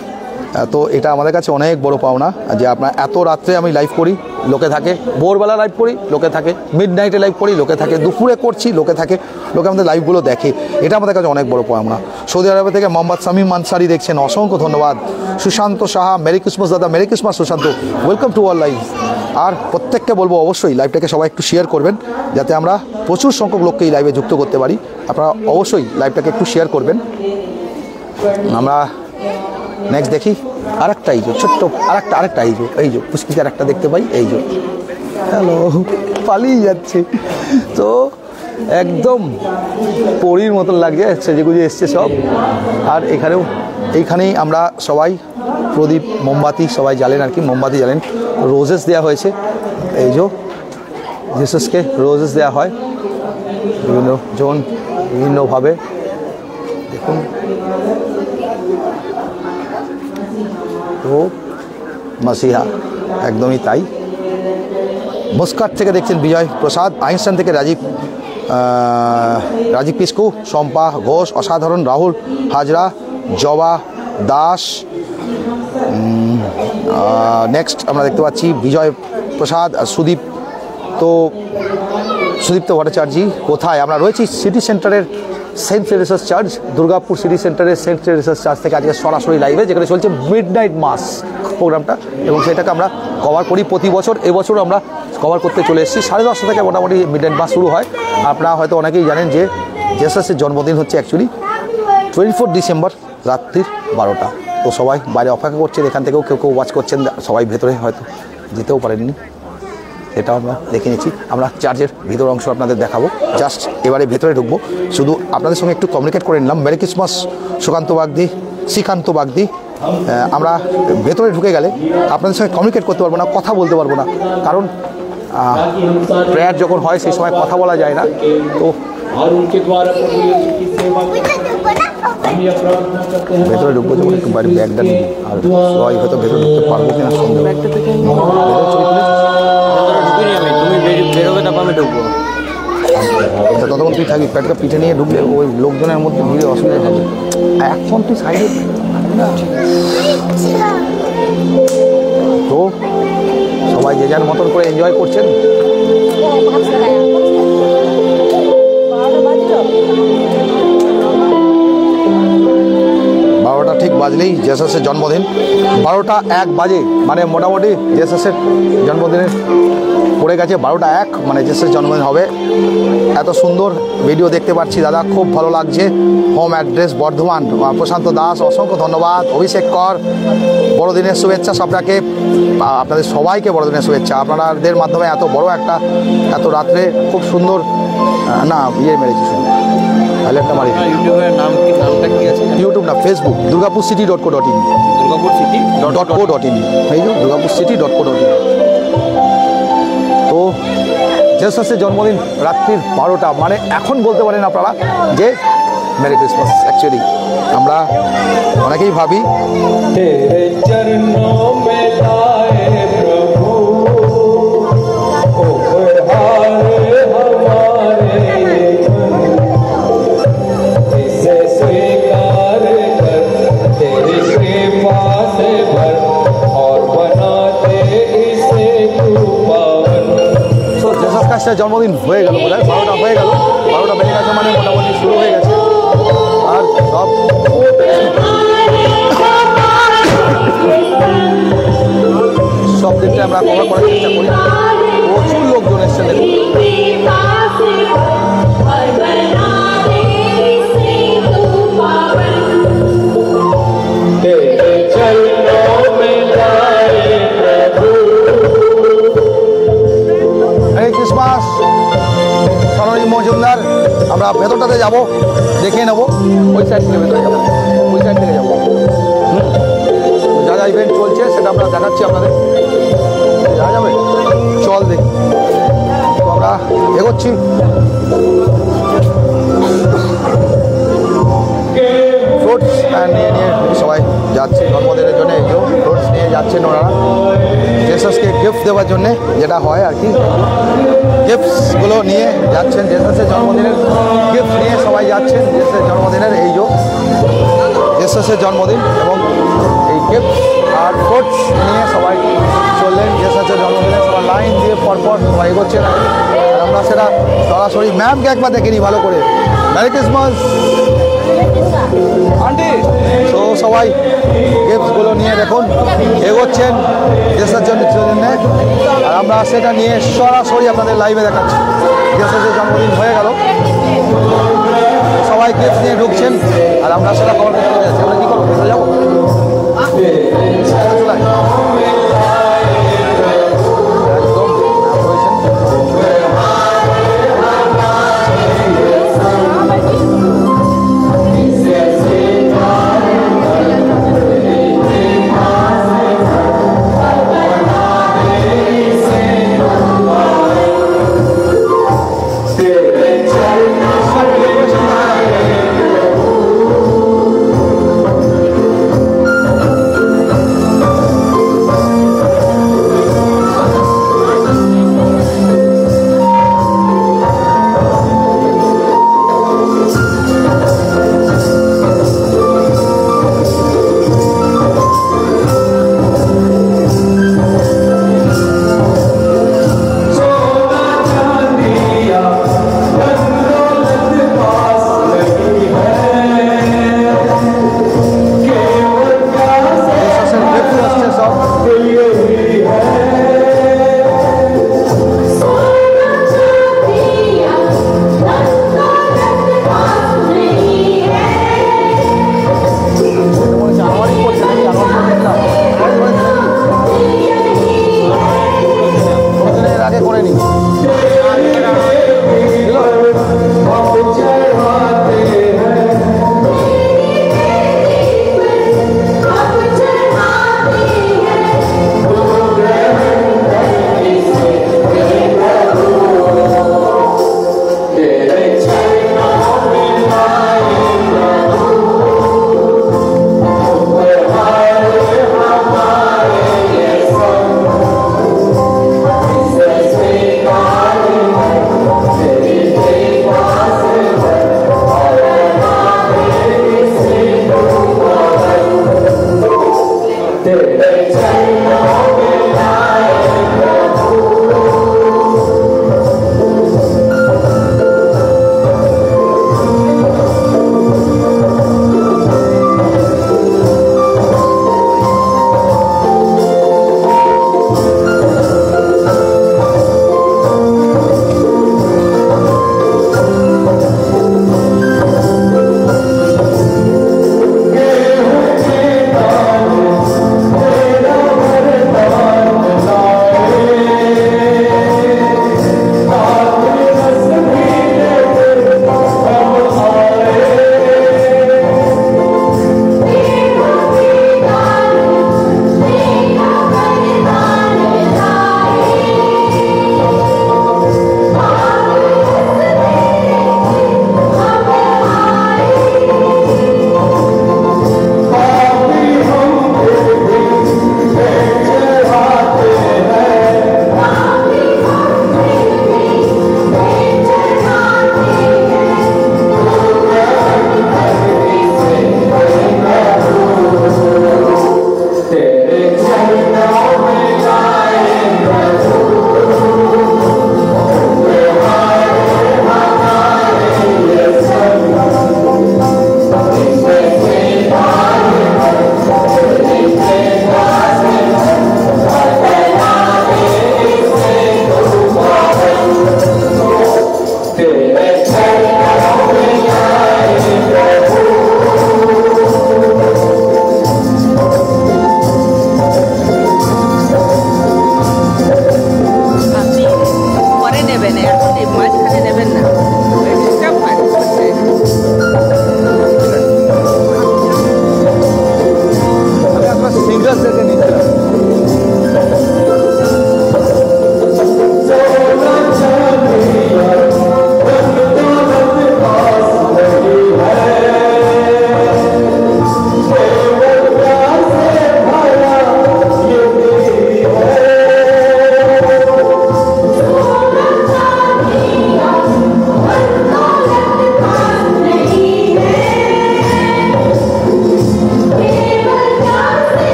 তো এটা আমাদের কাছে অনেক বড় পাওনা যে আপনার এত রাত্রে আমি লাইভ করি, লোকে থাকে, ভোরবেলা লাইভ করি, লোকে থাকে, মিড নাইটে লাইভ করি, লোকে থাকে, দুপুরে করছি, লোকে থাকে, লোকে আমাদের লাইভগুলো দেখে, এটা আমাদের কাছে অনেক বড় পাওনা। সৌদি আরবে থেকে মোহাম্মদ শামীম আনসারি দেখছেন, অসংখ্য ধন্যবাদ। সুশান্ত সাহা, মেরি ক্রিসমাস দাদা, merry Christmas Sushanta, welcome to all live. আর প্রত্যেককে বলবো অবশ্যই লাইভটাকে সবাই একটু শেয়ার করবেন, যাতে আমরা প্রচুর সংখ্যক লোককে এই লাইভে যুক্ত করতে পারি। আপনারা অবশ্যই লাইভটাকে একটু শেয়ার করবেন। আমরা নেক্সট দেখি আরেকটা, এই যে ছোট্ট আরেকটা, এই যে পুষ্কিতে আরেকটা দেখতে পাই, এই যে হ্যালো, পালিয়ে যাচ্ছে। তো একদম পরীর মতন লাগছে, সেজে গুজে এসছে সব। আর এইখানেই আমরা সবাই প্রদীপ, মোমবাতি সবাই জ্বালেন, আর কি মোমবাতি জ্বালেন। রোজেস দেওয়া হয়েছে, এই যে জিসাসকে রোজেস দেওয়া হয় বিভিন্নভাবে, দেখুন। তো মাসিহা একদমই তাই। মস্কাট থেকে দেখছেন বিজয় প্রসাদ, আইনস্টাইন থেকে রাজীব পিস্কু, শম্পা ঘোষ অসাধারণ, রাহুল হাজরা, জবা দাস। নেক্সট আমরা দেখতে পাচ্ছি বিজয় প্রসাদ, সুদীপ। তো সুদীপ্ত ভট্টাচার্যী কোথায়? আমরা রয়েছি সিটি সেন্টারের Saint Teresa's church, Durgapur city সেন্টারের সেন্ট টেরেসাস চার্চ থেকে আজকে সরাসরি লাইভে, যেখানে চলছে মিড নাইট মাস প্রোগ্রামটা, এবং সেটাকে আমরা কভার করি প্রতি বছর। এবছর আমরা কভার করতে চলে এসেছি। 10:30 থেকে মোটামুটি মিড নাইট মাস শুরু হয়। আপনারা হয়তো অনেকেই জানেন যে জেসাসের জন্মদিন হচ্ছে অ্যাকচুয়ালি 24 ডিসেম্বর রাত্রির 12টা। তো সবাই বাইরে অপেক্ষা করছেন, এখান থেকেও কেউ কেউ ওয়াচ করছেন, সবাই ভেতরে হয়তো যেতেও পারেননি, সেটাও আমরা দেখে নিচ্ছি। আমরা চার্চের ভিতর অংশ আপনাদের দেখাবো, জাস্ট এবারে ভেতরে ঢুকবো। শুধু আপনাদের সঙ্গে একটু কমিউনিকেট করে নিলাম। মেরি ক্রিসমাস সুকান্ত বাগদি, শ্রীকান্ত বাগদি, আমরা ভেতরে ঢুকে গেলে আপনাদের সঙ্গে কমিউনিকেট করতে পারবো না, কথা বলতে পারবো না, কারণ প্রেয়ার যখন হয় সেই সময় কথা বলা যায় না। তো ভেতরে ঢুকবো যখন একটু বাড়ির ব্যাগটা নিই, আর সবাই হয়তো ভেতরে ঢুকতে পারবো কিনা সন্দেহ। ততক্ষণ তুই থাকি, প্যাটটা পিঠে নিয়ে ঢুকলে ওই লোকজনের মধ্যে ভিড়ে অসুবিধা হবে। এখন তুই সাইডে তো সবাই যে যার মতন করে এনজয় করছেন। বারোটা ঠিক বাজলেই জেসাসের জন্মদিন, 12টা 1 বাজে, মানে মোটামুটি জেসাসের জন্মদিনের পড়ে গেছে 12টা 1, মানে জেসাসের জন্মদিন হবে। এত সুন্দর ভিডিও দেখতে পাচ্ছি দাদা, খুব ভালো লাগছে। হোম অ্যাড্রেস বর্ধমান, প্রশান্ত দাস অসংখ্য ধন্যবাদ। অভিষেক কর, বড়দিনের শুভেচ্ছা আপনাকে, আপনাদের সবাইকে বড়দিনের শুভেচ্ছা। আপনাদের মাধ্যমে এত বড় একটা, এত রাত্রে খুব সুন্দর না ইয়ে মেরেছি, শুধু হাইলাইটটা মারি। ইউটিউবের নাম কি, নামটা কি আছে? ইউটিউব না, ফেসবুক, durgapurcity.co.in, durgapurcity.co.in, এই যে durgapurcity.co.in। তো জেসাসের জন্মদিন রাত্রির 12টা, মানে এখন বলতে পারেন আপনারা যে মেরি ক্রিসমাস। অ্যাকচুয়ালি আমরা অনেকেই ভাবি জন্মদিন হয়ে গেল, বোধ হয় 12টা হয়ে গেল, 12টা বেজে গেছে, মানে মোটামুটি শুরু হয়ে গেছে। আর সব দিকটা আমরা কভার করার চেষ্টা করি। প্রচুর লোকজন এসছে দেখুন। ক্রিসমাস সরণী মজুমদার, আমরা ভেতরটাতে যাব, দেখিয়ে নেবো। ওই সাইড থেকে ভেতরে যাবো, ওই সাইড থেকে যাবো। যা যা ইভেন্ট চলছে সেটা আমরা দেখাচ্ছি আপনাদের। যাওয়া যাবে, চল দেখি। তো আমরা এগোচ্ছি। ফ্রুটস নিয়ে নিয়ে সবাই যাচ্ছে জন্মদিনের জন্য, এই যে ফ্রুটস নিয়ে যাচ্ছেন ওনারা জেসাসকে গিফট দেওয়ার জন্যে, যেটা হয় আর কি। গিফটসগুলো নিয়ে যাচ্ছেন, জেসাসের জন্মদিনের গিফট নিয়ে সবাই যাচ্ছেন। জেসাসের জন্মদিনের এই যে জেসাসের জন্মদিন, এবং এই গিফট আর ফ্রুটস নিয়ে সবাই চললেন জেসাসের জন্মদিনে। সবাই লাইন দিয়ে পরপর সবাই এগোচ্ছেন, আর আমরা সেটা সরাসরি ম্যামকে একবার দেখে নিই ভালো করে। Merry Christmas aunty. তো সবাই গিফটসগুলো নিয়ে দেখুন এগোচ্ছেন জেসাসের জন্য, আর আমরা সেটা নিয়ে সরাসরি আপনাদের লাইভে দেখাচ্ছি। জেসাসের জন্মদিন হয়ে গেল, সবাই গিফট নিয়ে ঢুকছেন, আর আমরা সেটা কভার করতে যাচ্ছি। আমরা কী করবো, ভেতরে যাবো।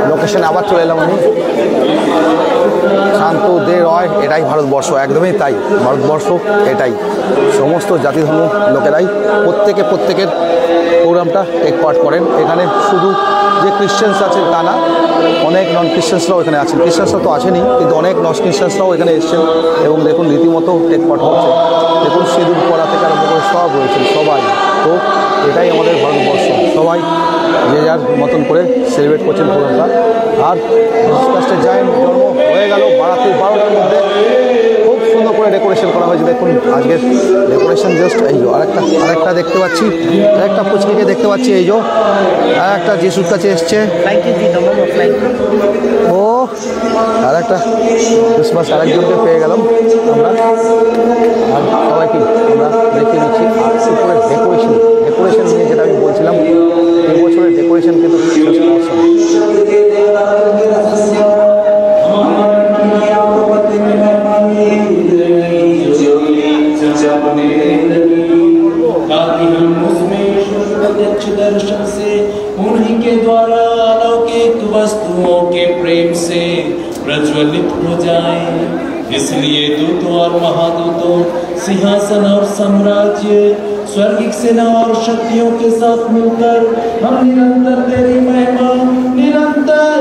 লোকেশনে আবার চলে এলাম আমি। শান্ত দে রয়, এটাই ভারতবর্ষ, একদমই তাই। ভারতবর্ষ এটাই, সমস্ত জাতি ধর্ম লোকেরাই প্রত্যেকের প্রোগ্রামটা টেক পার্ট করেন। এখানে শুধু যে ক্রিশ্চিয়ানস আছে তা না, অনেক নন ক্রিশ্চিয়ানসরাও এখানে আছেন। ক্রিশ্চিয়ানসরা তো আসেনি, কিন্তু অনেক নন ক্রিশ্চিয়ানসরাও এখানে এসছেন এবং দেখুন রীতিমতো টেক পার্ট হচ্ছে। দেখুন সিঁদুর পরা থেকে আরম্ভ করে সব রয়েছেন সবাই। তো এটাই আমাদের ভারতবর্ষ, সবাই যে যার মতন করে সেলিব্রেট করছেন প্রোগ্রামটা। আর জিসাসের জায়েন্ট জন্ম হয়ে গেল রাত্রি 12টার মধ্যে। খুব সুন্দর করে ডেকোরেশন করা হয়েছে। দেখুন আজকের ডেকোরেশন জাস্ট এই যে আরেকটা দেখতে পাচ্ছি, আরেকটা পুচকিকে দেখতে পাচ্ছি, এই যে আরেকটা যিশুর কাছে এসছে। ও আরেকটা ক্রিসমাস আরেকজনকে পেয়ে গেলাম আমরা। আর সবাইকে আমরা দেখিয়ে দিচ্ছি। আর উপরে ডেকোরেশন নিয়ে যেটা আমি বলছিলাম, এই বছরের ডেকোরেশন কিন্তু दर्शन से उन्हीं के द्वारा अलौकिक वस्तुओं के प्रेम से प्रज्वलित हो जाए। इसलिए दूतों और महादूतों, सिंहासन और साम्राज्य, स्वर्गिक सेना और शक्तियों के साथ मिलकर हम निरंतर तेरी महिमा निरंतर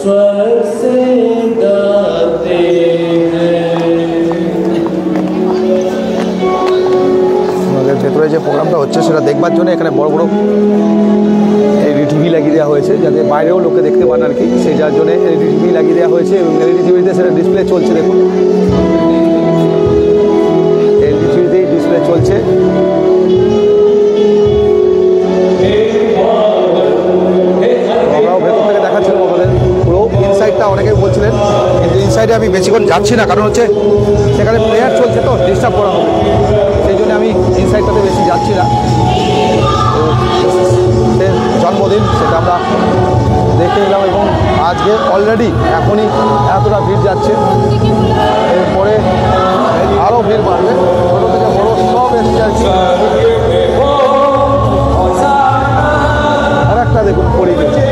स्वर से गाते हैं। ভেতরে যে প্রোগ্রামটা হচ্ছে সেটা দেখবার জন্য এখানে বড় বড় এলইডি টিভি লাগিয়ে দেওয়া হয়েছে, যাতে বাইরেও লোকে দেখতে পান আর কি। সেই যার জন্য এলইডি টিভি লাগিয়ে দেওয়া হয়েছে এবং এলইডি টিভিতে সেটা ডিসপ্লে চলছে। দেখুন এলইডি টিভিতেই ডিসপ্লে চলছে। আমরাও ভেতর থেকে দেখাচ্ছিলাম আমাদের পুরো ইনসাইডটা, অনেকেই বলছিলেন, কিন্তু ইনসাইডে আমি বেশিক্ষণ যাচ্ছি না, কারণ হচ্ছে সেখানে প্লেয়ার চলছে তো ডিস্টার্ব করা হবে, সেই জন্য আমি ইনসাইডটাতে বেশি যাচ্ছি না। জন্মদিন সেটা আমরা দেখে নিলাম এবং আজকে অলরেডি এখনই এতটা ভিড় যাচ্ছে, এরপরে আরও ভিড় বাড়বে। ছোটো থেকে বড়ো সব এসে যাচ্ছে। আর একটা দেখুন পড়িয়ে গেছে,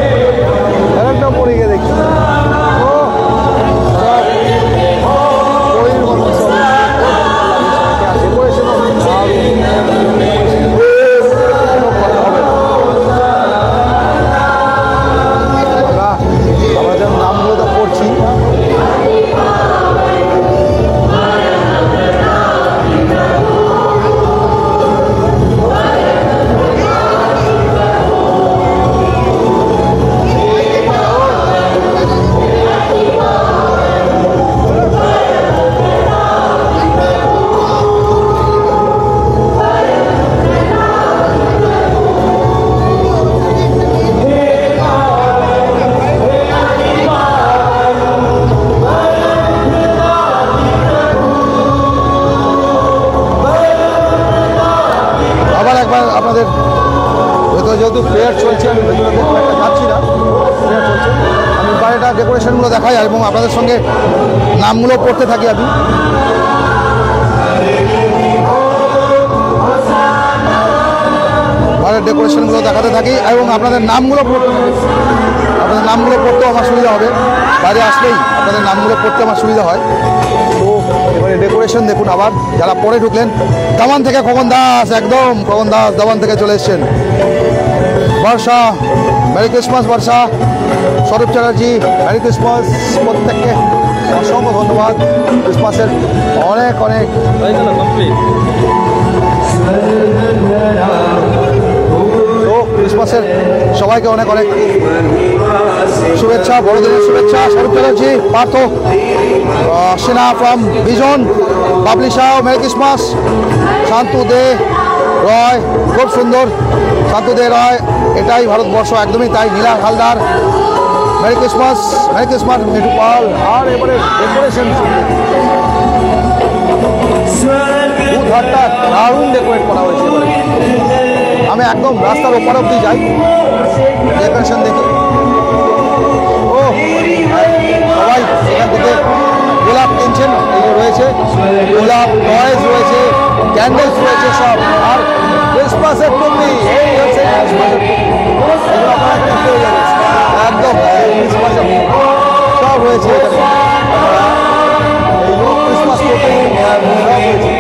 আর একটা পড়িয়ে গিয়ে দেখছি আপনাদের ভেতরে যেহেতু প্লেয়ার চলছে, আমি ভেতরে যাচ্ছি না, প্লেয়ার চলছে, আমি বাইরেটা ডেকোরেশনগুলো দেখাই এবং আপনাদের সঙ্গে নামগুলো পড়তে থাকি। আমি বাইরের ডেকোরেশনগুলো দেখাতে থাকি এবং আপনাদের নামগুলো পড়তে থাকি। আপনাদের নামগুলো পড়তেও আমার সুবিধা হবে, বাইরে আসলেই আপনাদের নামগুলো পড়তে আমার সুবিধা হয়। তো এবারে ডেকোরেশন দেখুন। আবার যারা পরে ঢুকলেন, দামান থেকে খগন দাস, একদম খগন দাস দামান থেকে চলে এসছেন। বর্ষা, মেরি ক্রিসমাস বর্ষা। স্বরূপ চ্যাটার্জি, মেরি ক্রিসমাস। প্রত্যেককে অসংখ্য ধন্যবাদ। ক্রিসমাসের অনেক অনেক তো ক্রিসমাসের সবাইকে অনেক অনেক শুভেচ্ছা, বড়দিনের শুভেচ্ছা। স্বরূপ চ্যাটার্জি, পার্থ সিনহা ফ্রম ভিজন, পাবলিশাও, মেরি ক্রিসমাস। শান্তু দে রয়, খুব সুন্দর। শান্তু দে রয়, এটাই ভারতবর্ষ, একদমই তাই। Nila Haldar, merry Christmas, merry Christmas. Mithu Pal. আর এবারে ডেকোরেশন দুধারটা দারুণ ডেকোরেট করা হয়েছে। এবারে আমি একদম রাস্তার ওপার অব্দি যাই, ডেকোরেশন দেখি। ও সবাই এখান থেকে গোলাপ কিনছেন, এই যে রয়েছে গোলাপ, টয়েস রয়েছে, ক্যান্ডেলস রয়েছে সব, আর ক্রিসমাসের টুপি, এই হচ্ছে ক্রিসমাসের টুপি, এগুলো আপনারা এখানে পেয়ে যাবেন একদম ক্রিসমাসের সব রয়েছে এখানে। এই ক্রিসমাস টুপি সব রয়েছে,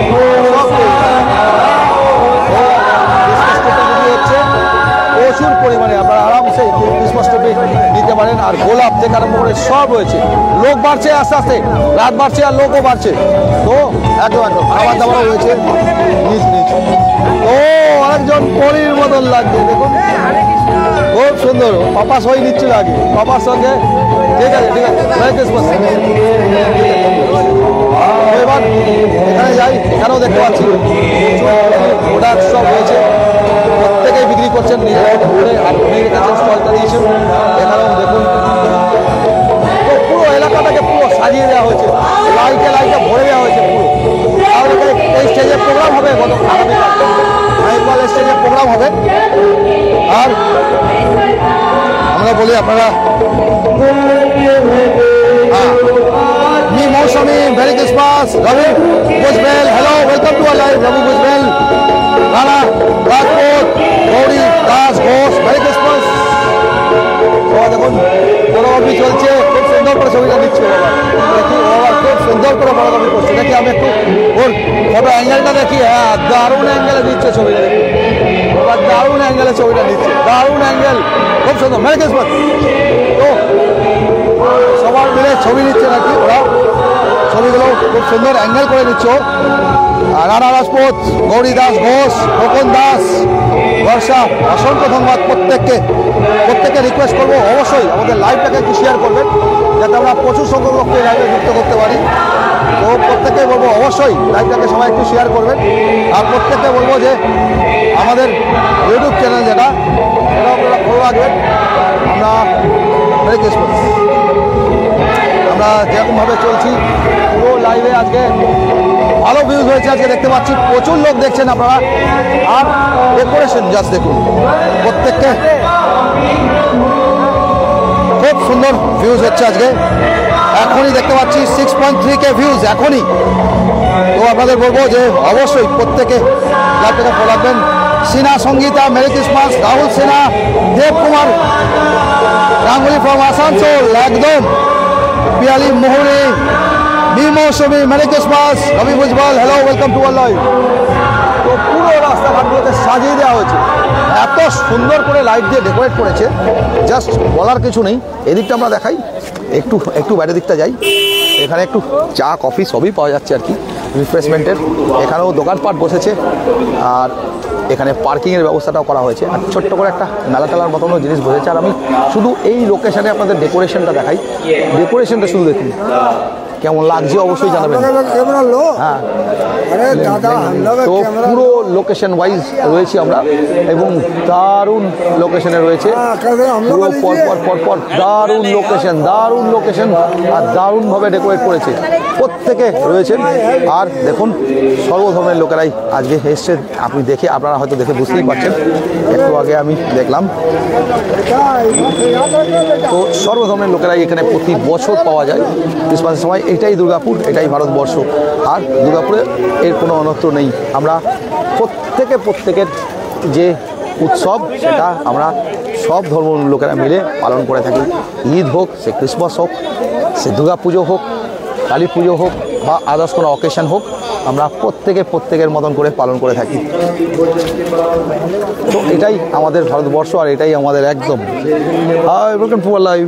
প্রচুর পরিমাণে আপনারা আরামসে ক্রিসমাস ট্রি নিতে পারেন। আর গোলাপ থেকে আরম্ভ করে সব রয়েছে। লোক বাড়ছে আস্তে আস্তে, রাত বাড়ছে আর লোকও বাড়ছে, তো একদম একদম খাবার দাবারও রয়েছে নিচ নিচ। ও আরেকজন পরীর মতন লাগছে, দেখুন খুব সুন্দর, পাপা সই নিচ্ছিল আগে পাপার সঙ্গে। ঠিক আছে ঠিক আছে, মেরি ক্রিসমাস। এবার এখানে যাই, এখানেও দেখতে পাচ্ছি প্রোডাক্ট সব রয়েছে, প্রত্যেকেই বিক্রি করছেন নিজের ঘুরে, আর ঘুরে রেখেছেন স্টলটা দিয়েছেন। এখানেও দেখুন পুরো এলাকাটাকে পুরো সাজিয়ে দেওয়া হয়েছে, লাইটে লাইটে ভরে দেওয়া হয়েছে পুরো। আর এই স্টেজে প্রোগ্রাম হবে গত আগামীকাল, আইকল স্টেজে প্রোগ্রাম হবে। আর আমরা বলি আপনারা মি মৌসুমি, মেরি ক্রিসমাস, রবি বুজবেল, hello welcome to our live, Rabi বুজবেল, রানা রাজপুত, গৌরী দাস ঘোষ, মেরি ক্রিসমাস। দেখুন ফটোগ্রাফি চলছে, খুব সুন্দর করে ছবিটা নিচ্ছে বাবা, দেখি বাবা খুব সুন্দর করে ফটোগ্রাফি করছে। দেখি আমি একটু ওর ফটো অ্যাঙ্গেলটা দেখি, হ্যাঁ দারুণ অ্যাঙ্গেলে দিচ্ছে ছবিটা, দেখি বাবা দারুণ অ্যাঙ্গেলে ছবিটা নিচ্ছে, দারুণ অ্যাঙ্গেল, খুব সুন্দর। Merry Christmas. তো সবার মিলে ছবি নিচ্ছে নাকি ওরা, ছবিগুলো খুব সুন্দর অ্যাঙ্গেল করে নিচ্ছে। রানা রাজপুত, গৌরী দাস ঘোষ, খোকন দাস, বর্ষা, অসংখ্য ধন্যবাদ প্রত্যেককে রিকোয়েস্ট করবো অবশ্যই আমাদের লাইভটাকে একটু শেয়ার করবেন, যাতে আমরা প্রচুর সংখ্যক লোককে লাইভে যুক্ত করতে পারি। তো প্রত্যেককে বলবো অবশ্যই লাইভটাকে সবাই একটু শেয়ার করবেন। আর প্রত্যেককে বলবো যে আমাদের ইউটিউব চ্যানেল যেটা সেটা আপনারা ফলো রাখবেন। আমরা মেরি ক্রিসমাস, আমরা যেরকমভাবে চলছি পুরো লাইভে আজকে ভালো ভিউজ হয়েছে, আজকে দেখতে পাচ্ছি প্রচুর লোক দেখছেন আপনারা। আর ডেকোরেশন জাস্ট দেখুন, প্রত্যেককে খুব সুন্দর ভিউজ হচ্ছে আজকে। এখনই দেখতে পাচ্ছি 6.3K ভিউজ এখনই। তো আপনাদের বলবো যে অবশ্যই প্রত্যেকে লাইভটাকে ফলো রাখবেন। Sina Sangeeta, merry Christmas, Rahul Sinha, Deb Kumar Ganguly from Asansol, একদম পিয়ালি মোহনী, মি মৌসুমি, মেরি ক্রিসমাস, রবি বুজবাল, hello welcome to our live. তো পুরো রাস্তাঘাটগুলোকে সাজিয়ে দেওয়া হয়েছে, এত সুন্দর করে লাইট দিয়ে ডেকোরেট করেছে, জাস্ট বলার কিছু নেই। এদিকটা আমরা দেখাই, একটু বাইরের দিকটা যাই, এখানে একটু চা কফি সবই পাওয়া যাচ্ছে আর কি রিফ্রেশমেন্টের। এখানেও দোকানপাট বসেছে, আর এখানে পার্কিংয়ের ব্যবস্থাটাও করা হয়েছে, আর ছোট্ট করে একটা মেলা টেলার মতনও জিনিস বসেছে। আর আমি শুধু এই লোকেশানে আপনাদের ডেকোরেশনটা দেখাই, ডেকোরেশনটা শুধু দেখুন কেমন লাগছে অবশ্যই জানাবেন। হ্যাঁ, তো পুরো লোকেশন ওয়াইজ রয়েছি আমরা, এবং দারুণ লোকেশনে রয়েছে পুরো পরপর দারুণ লোকেশন আর দারুণভাবে ডেকোরেট করেছে, প্রত্যেকে রয়েছেন। আর দেখুন সর্বধর্মের লোকেরাই আজকে এসছে, আপনি দেখে আপনারা হয়তো দেখে বুঝতেই পারছেন, একটু আগে আমি দেখলাম। তো সর্বধর্মের লোকেরাই এখানে প্রতি বছর পাওয়া যায় ক্রিসমাসের সময়। এটাই দুর্গাপুর, এটাই ভারতবর্ষ, আর দুর্গাপুরে এর কোনো অনর্থ নেই। আমরা প্রত্যেকের যে উৎসব সেটা আমরা সব ধর্ম লোকেরা মিলে পালন করে থাকি। ঈদ হোক, সে ক্রিসমাস হোক, সে দুর্গাপুজো হোক, কালী পুজো হোক, বা আদার্স কোনো অকেশন হোক, আমরা প্রত্যেকের মতন করে পালন করে থাকি। তো এটাই আমাদের ভারতবর্ষ, আর এটাই আমাদের একদম ওয়েলকাম টু আওয়ার লাইভ।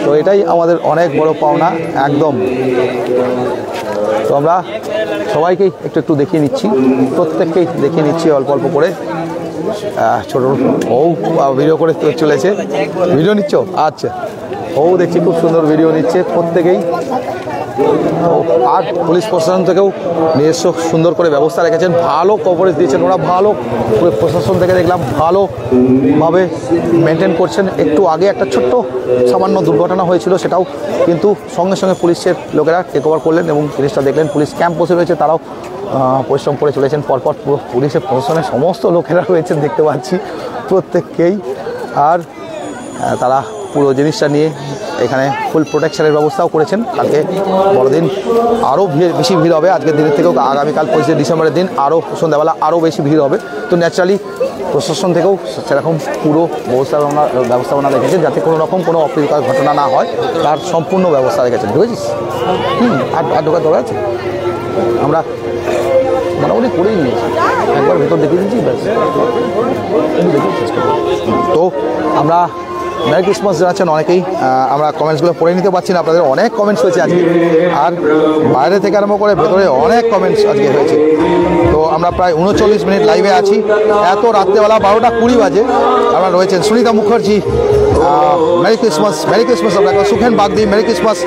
তো এটাই আমাদের অনেক বড় পাওনা একদম। তো আমরা সবাইকেই একটু দেখিয়ে নিচ্ছি, প্রত্যেককেই দেখিয়ে নিচ্ছি অল্প অল্প করে। ছোট ও ভিডিও করে চলেছে, ভিডিও নিচ্ছ? আচ্ছা, ও দেখছি খুব সুন্দর ভিডিও নিচ্ছে প্রত্যেকেই। আর পুলিশ প্রশাসন থেকেও নিজস্ব সুন্দর করে ব্যবস্থা রেখেছেন, ভালো কভারেজ দিয়েছেন ওরা, ভালো প্রশাসন থেকে দেখলাম ভালোভাবে মেনটেন করছেন। একটু আগে একটা ছোট্ট সামান্য দুর্ঘটনা হয়েছিল, সেটাও কিন্তু সঙ্গে সঙ্গে পুলিশের লোকেরা টেক ওভার করলেন এবং জিনিসটা দেখলেন। পুলিশ ক্যাম্প বসে রয়েছে, তারাও পরিশ্রম করে চলেছেন। পরপর পুরো পুলিশের প্রশাসনের সমস্ত লোকেরা রয়েছেন দেখতে পাচ্ছি প্রত্যেককেই, আর তারা পুরো জিনিসটা নিয়ে এখানে ফুল প্রোটেকশনের ব্যবস্থাও করেছেন। কালকে বড়দিন আরও বেশি ভিড় হবে, আজকের দিনের থেকেও আগামীকাল 25 ডিসেম্বরের দিন আরও সন্ধ্যাবেলা আরও বেশি ভিড় হবে। তো ন্যাচারালি প্রশাসন থেকেও সেরকম পুরো ব্যবস্থাপনা রেখেছেন যাতে কোনো রকম কোনো অপ্রীতিকর ঘটনা না হয়, তার সম্পূর্ণ ব্যবস্থা রেখেছেন। বুঝেছিস? আর ঢোকার দরকার আছে, আমরা মোটামুটি করেই নিয়েছি, একবার ভেতর দেখে দিয়েছি ব্যাস। তো আমরা মেরি ক্রিসমাস জানাচ্ছেন অনেকেই, আমরা কমেন্টসগুলো পড়ে নিতে পারছি না, আপনাদের অনেক কমেন্টস হয়েছে আজকে, আর বাইরে থেকে আরম্ভ করে ভেতরে অনেক কমেন্টস আজকে হয়েছে। তো আমরা প্রায় 39 মিনিট লাইভে আছি, এত রাত্রেবেলা 12:20 বাজে আমরা রয়েছেন। Sunita Mukherjee merry Christmas, merry Christmas আপনাকে। Sukhen Bagdi merry Christmas.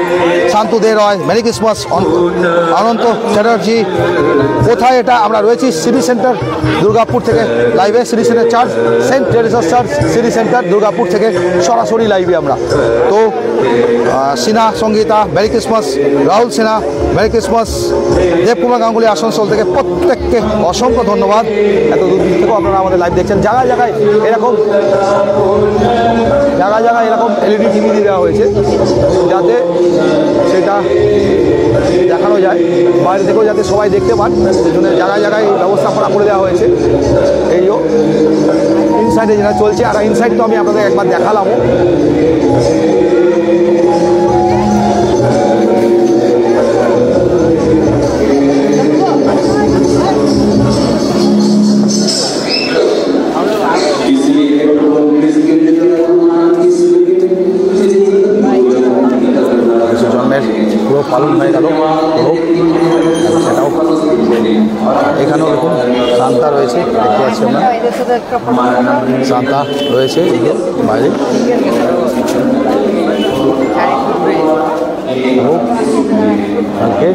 Shantu De Roy merry Christmas. Ananta Chatterjee কোথায় এটা? আমরা রয়েছি সিটি সেন্টার দুর্গাপুর থেকে লাইভে, city centre church, Saint Teresa church city centre Durgapur থেকে সরাসরি লাইভে আমরা। তো Sinha Sangeeta merry Christmas, Rahul Sinha merry Christmas, Debkumar Ganguly Asansol থেকে প্রত্যেককে অসংখ্য ধন্যবাদ। এত দূর থেকেও আপনারা আমাদের লাইভ দেখছেন। জায়গায় জায়গায় এরকম এলইডি টিভি দিয়ে দেওয়া হয়েছে যাতে সেটা দেখানো যায়, বাইরে থেকেও যাতে সবাই দেখতে পান, সেই জন্য জায়গায় জায়গায় ব্যবস্থাপনা করে দেওয়া হয়েছে। এইও ইনসাইডে যেটা চলছে, আর ইনসাইড তো আমি আপনাদের একবার দেখালামও। জন্মের পুরো পালন হয়ে গেল, সেটাও এখানেও দেখুন সান্তা রয়েছে, দেখতে পাচ্ছি আমরা সান্তা রয়েছে বাইরে। ওকে,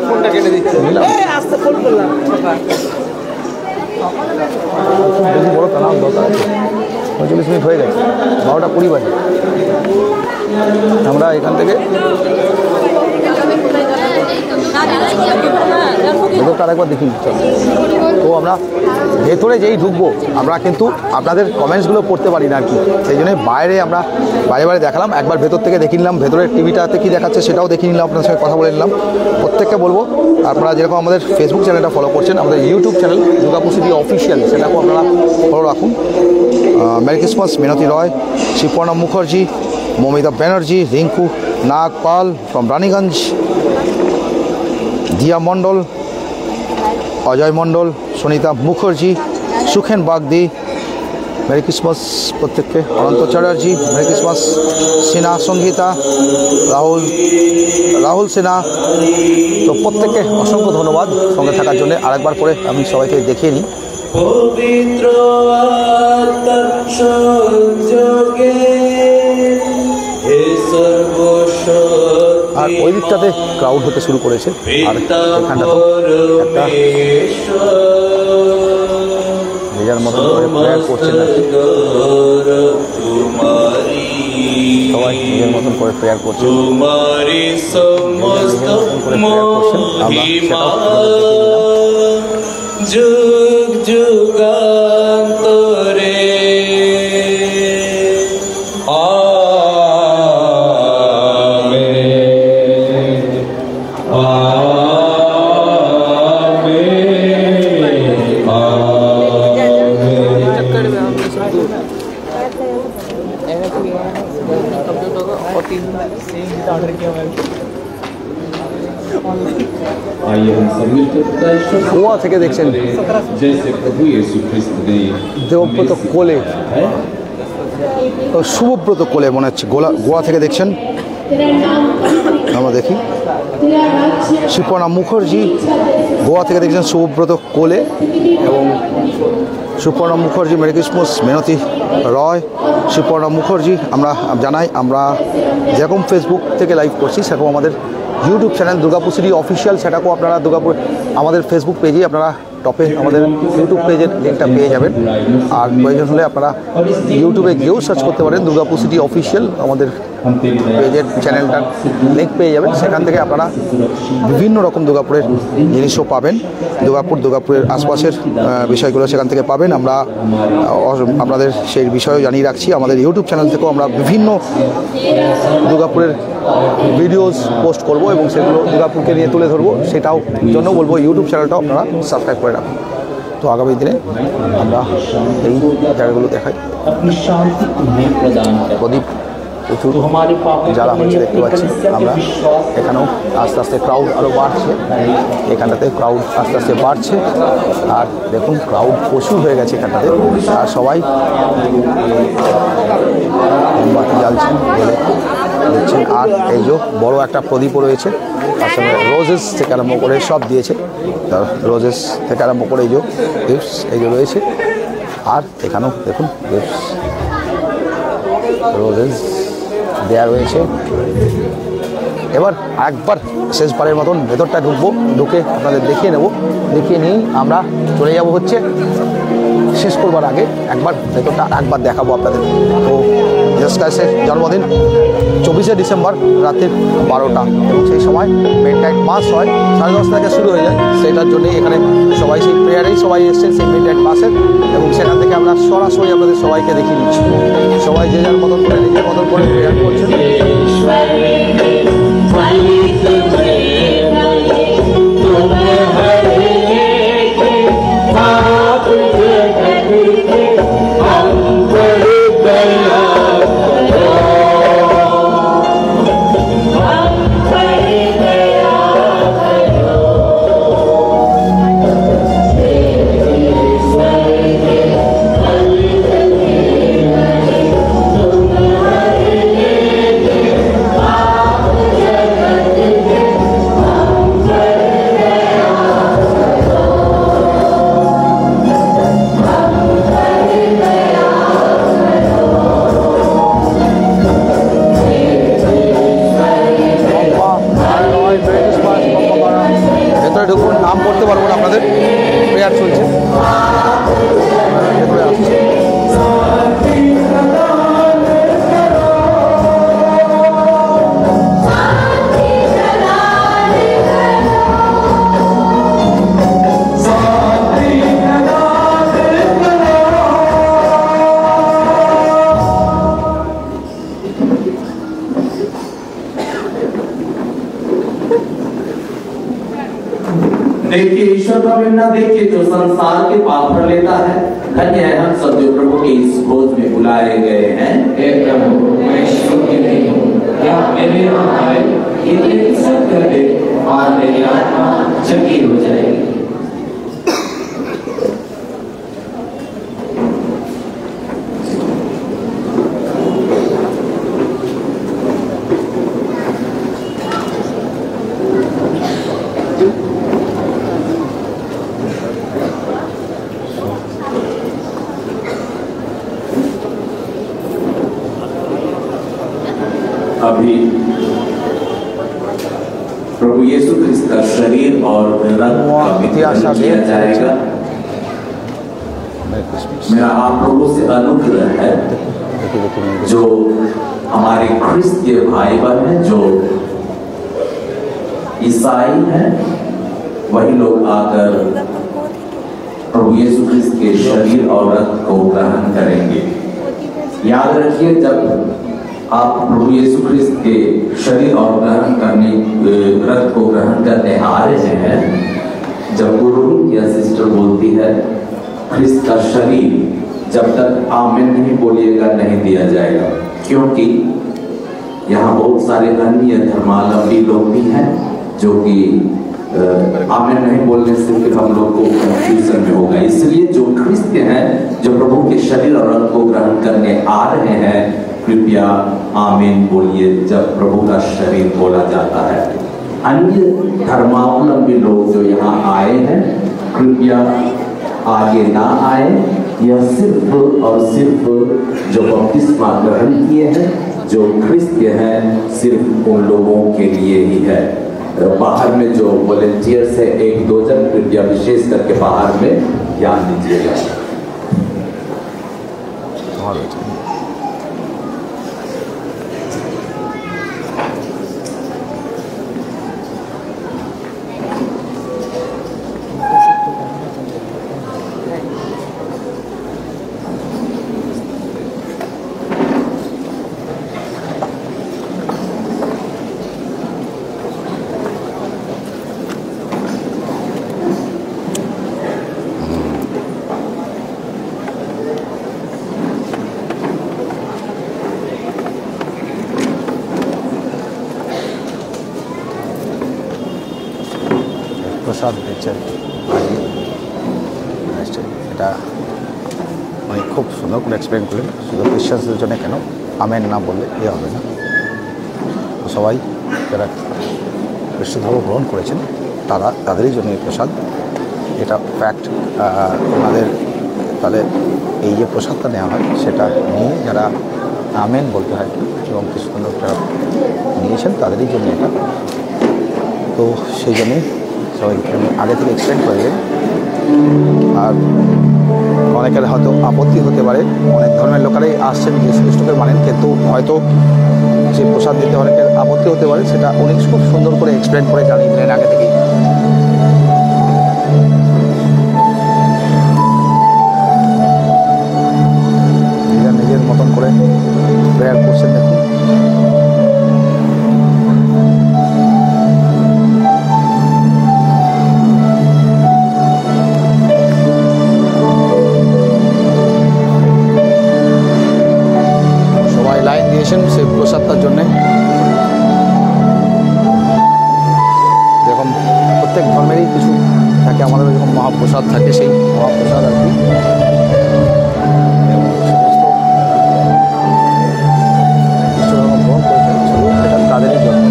ফোনটা কেটে দিচ্ছে। বেশি বড় টানা দরকার আছে, 45 মিনিট হয়ে গেছে, 12:20 বাজে। আমরা এখান থেকে ভেতরটা আরেকবার দেখি। তো আমরা ভেতরে যেই ঢুকবো আমরা কিন্তু আপনাদের কমেন্টসগুলো পড়তে পারি না আর কি, সেই জন্যই বাইরে আমরা বাইরে দেখালাম। একবার ভেতর থেকে দেখে নিলাম, ভেতরের টিভিটাতে কী দেখাচ্ছে সেটাও দেখে নিলাম, আপনার সঙ্গে কথা বলে নিলাম। প্রত্যেককে বলবো আপনারা যেরকম আমাদের ফেসবুক চ্যানেলটা ফলো করছেন, আমাদের YouTube channel Durgapur city official, সেটাকেও আপনারা ফলো রাখুন। Merry Christmas Minati Roy, Shibparna Mukherjee, Mamita Banerjee, Rinku Nag Pal from Raniganj, Diya Mondal, Ajay Mondal, Sunita Mukherjee, Sukhen Bagdi merry Christmas প্রত্যেককে। Ananta Chatterjee merry Christmas. সিনহা সঙ্গীতা, রাহুল সিনহা। তো প্রত্যেককে অসংখ্য ধন্যবাদ সঙ্গে থাকার জন্য। আরেকবার করে আমি সবাইকে দেখিয়ে নিই। পবিত্র আত্মার সংযোগে হে সর্বশক্তি, আর ওই দিকটাতে ক্রাউড হতে শুরু করেছে, আর এখানটাতেও একটা নিজের মতো করে প্রেয়ার করছেন নাকি, সবাই নিজের মতন করে প্রেয়ার করছেন, যুগ যুগান্তরে গোয়া থেকে দেখছেন দেবব্রত কোলে, শুভব্রত কোলে মনে হচ্ছে, গোয়া থেকে দেখছেন। আমরা দেখি শিবপর্ণা মুখার্জি গোয়া থেকে দেখছেন শুভব্রত কোলে, এবং শিবপর্ণা মুখার্জি মেরি ক্রিসমাস। মিনতি রয়, শিবপর্ণা মুখার্জি। আমরা জানাই আমরা যেরকম ফেসবুক থেকে লাইভ করছি সেরকম আমাদের YouTube channel Durgapur city official, সেটাকেও আপনারা দুর্গাপুর আমাদের ফেসবুক পেজেই আপনারা টপে আমাদের ইউটিউব পেজের লিঙ্কটা পেয়ে যাবেন। আর প্রয়োজন হলে আপনারা ইউটিউবে গিয়েও সার্চ করতে পারেন দুর্গাপুর সিটি অফিসিয়াল, আমাদের পেজের চ্যানেলটার লিঙ্ক পেয়ে যাবেন। সেখান থেকে আপনারা বিভিন্ন রকম দুর্গাপুরের জিনিসও পাবেন, দুর্গাপুরের আশপাশের বিষয়গুলো সেখান থেকে পাবেন। আমরা আপনাদের সেই বিষয়েও জানিয়ে রাখছি, আমাদের ইউটিউব চ্যানেল থেকেও আমরা বিভিন্ন দুর্গাপুরের ভিডিওস পোস্ট করব এবং সেগুলো দুর্গাপুরকে নিয়ে তুলে ধরবো, সেটাও জন্য বলবো ইউটিউব চ্যানেলটাও আপনারা সাবস্ক্রাইব করে রাখুন। তো আগামী দিনে আমরা এই জায়গাগুলো দেখাই। প্রদীপ প্রচুর জ্বালা হচ্ছে দেখতে পাচ্ছি আমরা। এখানেও আস্তে আস্তে ক্রাউড আরও বাড়ছে, এখানটাতে ক্রাউড আস্তে আস্তে বাড়ছে। আর দেখুন ক্রাউড প্রচুর হয়ে গেছে এখানটাতে, আর সবাই মোমবাতি জ্বালছেন, দিচ্ছেন। আর এই যে বড় একটা প্রদীপও রয়েছে, তার সঙ্গে রোজেস থেকে আরম্ভ করে সব দিয়েছে, রোজেস থেকে আরম্ভ করে এই যে গিফটস এই যে রয়েছে। আর এখানেও দেখুন গিফটস রোজেস দেয়া রয়েছে। এবার একবার শেষবারের মতন ভেতরটা ঢুকবো, ঢুকে আপনাদের দেখিয়ে নেব, দেখিয়ে নিয়েই আমরা চলে যাব হচ্ছে শেষ করবার আগে একবার ভেতরটা একবার দেখাবো আপনাদের। তো জেসাস ক্রাইস্টের জন্মদিন 24শে ডিসেম্বর রাতের 12টা, এবং সেই সময় মিডনাইট মাস হয়, 10:30 থেকে শুরু হয়ে যায়। সেটার জন্যই এখানে সবাই সেই প্রেয়ারেই সবাই এসছেন, সেই মিডনাইট মাসের, এবং সেখান থেকে আমরা সরাসরি আপনাদের সবাইকে দেখিয়ে দিচ্ছি। সবাই যে যার মতন করে নিজের মতন করে প্রেয়ার করছেন। ঢুকুন, নাম পড়তে পারবো না আপনাদের, প্রেয়ার চলছে। देखिए ईश्वर का बिना देखिए जो संसार के पाप भर लेता है। धन्य है हम सब जो प्रभु के इस भोज में बुलाए गए हैं। हे प्रभु, मैं योग्य नहीं हूँ, क्या मेरे यहाँ आए, इतने सब कर दे और मेरी आत्मा चंगी हो जाएगी। अभी प्रभु यीशु ख्रिस्त का शरीर और रक्त का वितरण किया जाएगा। मेरा आप लोगों से अनुग्रह है, जो हमारे ख्रिस्तीय भाई बहन हैं, जो ईसाई हैं, वही लोग आकर प्रभु यीशु ख्रिस्त के शरीर और रक्त को ग्रहण करेंगे। याद रखिए, जब आप प्रभु यीशु ख्रिस्त के शरीर और ग्रहण करने रक्त को ग्रहण करने आ रहे हैं, जब पुरोहित या सिस्टर बोलती है ख्रिस्त का शरीर, जब तक आमीन नहीं बोलिएगा नहीं दिया जाएगा, क्योंकि यहाँ बहुत सारे अन्य धर्मावलंबी लोग भी हैं जो कि आमीन नहीं बोलने से फिर हम लोग को कंफ्यूजन में होगा। इसलिए जो ख्रिस्ती हैं, जो प्रभु के शरीर और रक्त को ग्रहण करने आ रहे हैं, कृपया आमीन बोलिए जब प्रभु का शरीर बोला जाता है। अन्य धर्मावलंबी लोग जो यहाँ आए हैं, कृपया आगे ना आए। यह सिर्फ और सिर्फ जो बपतिस्मा ग्रहण किए हैं, जो ख्रिस्ती हैं, सिर्फ उन लोगों के लिए ही है। बाहर में जो वॉलेंटियर्स है 1-2 जन कृपया विशेष करके बाहर में ध्यान दीजिएगा। প্রসাদ দিচ্ছেন এটা উনি খুব সুন্দর করে এক্সপ্লেন করলেন, শুধু ক্রিশ্চিয়ানদের জন্য কেন আমেন না বললে ইয়ে হবে না। সবাই যারা খ্রিস্ট ধর্ম গ্রহণ করেছেন তাদেরই জন্য এই প্রসাদ, এটা ফ্যাক্ট। ওনাদের তাহলে এই যে প্রসাদটা নেওয়া হয় সেটা নিয়ে যারা আমেন বলতে হয় এবং খ্রিস্ট ধর্ম যারা নিয়েছেন তাদেরই জন্য এটা। তো সেই জন্যই সবাই আগে থেকে এক্সপ্লেন করলেন। আর অনেকের হয়তো আপত্তি হতে পারে, অনেক ধর্মের লোকেরাই আসছেন যীশু খ্রিস্টকে মানেন, কিন্তু হয়তো যে প্রসাদ দিতে অনেকের আপত্তি হতে পারে, সেটা উনি খুব সুন্দর করে এক্সপ্লেন করে জানিয়ে দিলেন আগে থেকেই। নিজের মতন করে প্রেয়ার করছেন দেখুন। সেই প্রসাদটার জন্যে যেরকম প্রত্যেক ধর্মেরই কিছু থাকে, আমাদের যেরকম মহাপ্রসাদ থাকে, সেই মহাপ্রসাদ আর কি সমস্ত ধর্ম গ্রহণ করে ফেলেছিল, সেটা তাদেরই জন্য।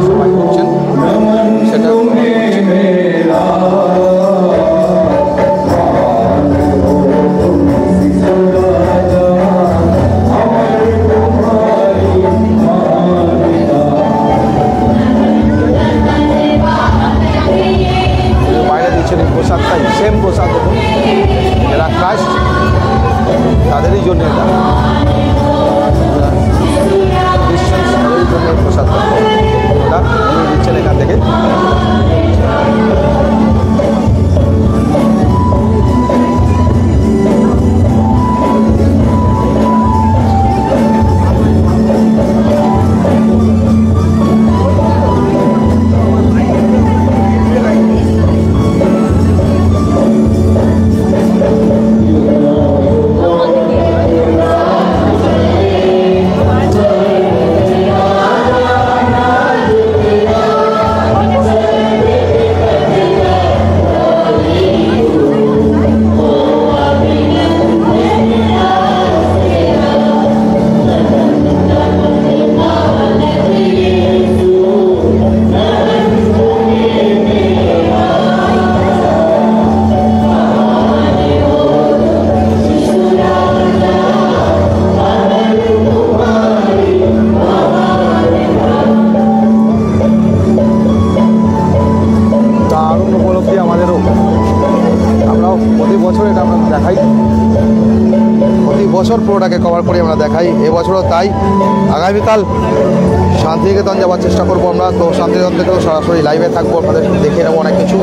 সবাই করছেন সেটা প্রসাদটাই সেম প্রসাদ দেখুন, যারা ক্রাইস্ট তাদেরই জন্য এটা, খ্রিস্টান তাদেরই জন্য এই প্রসাদটা ওটা উনি দিচ্ছেন এখান থেকে। বছর পুরোটাকে কভার করে আমরা দেখাই, এবছরও তাই। আগামীকাল শান্তিনিকেতন যাওয়ার চেষ্টা করবো আমরা, তো শান্তিনিকেতন থেকেও সরাসরি লাইভে থাকবো, আপনাদের দেখে নেবো অনেক কিছু।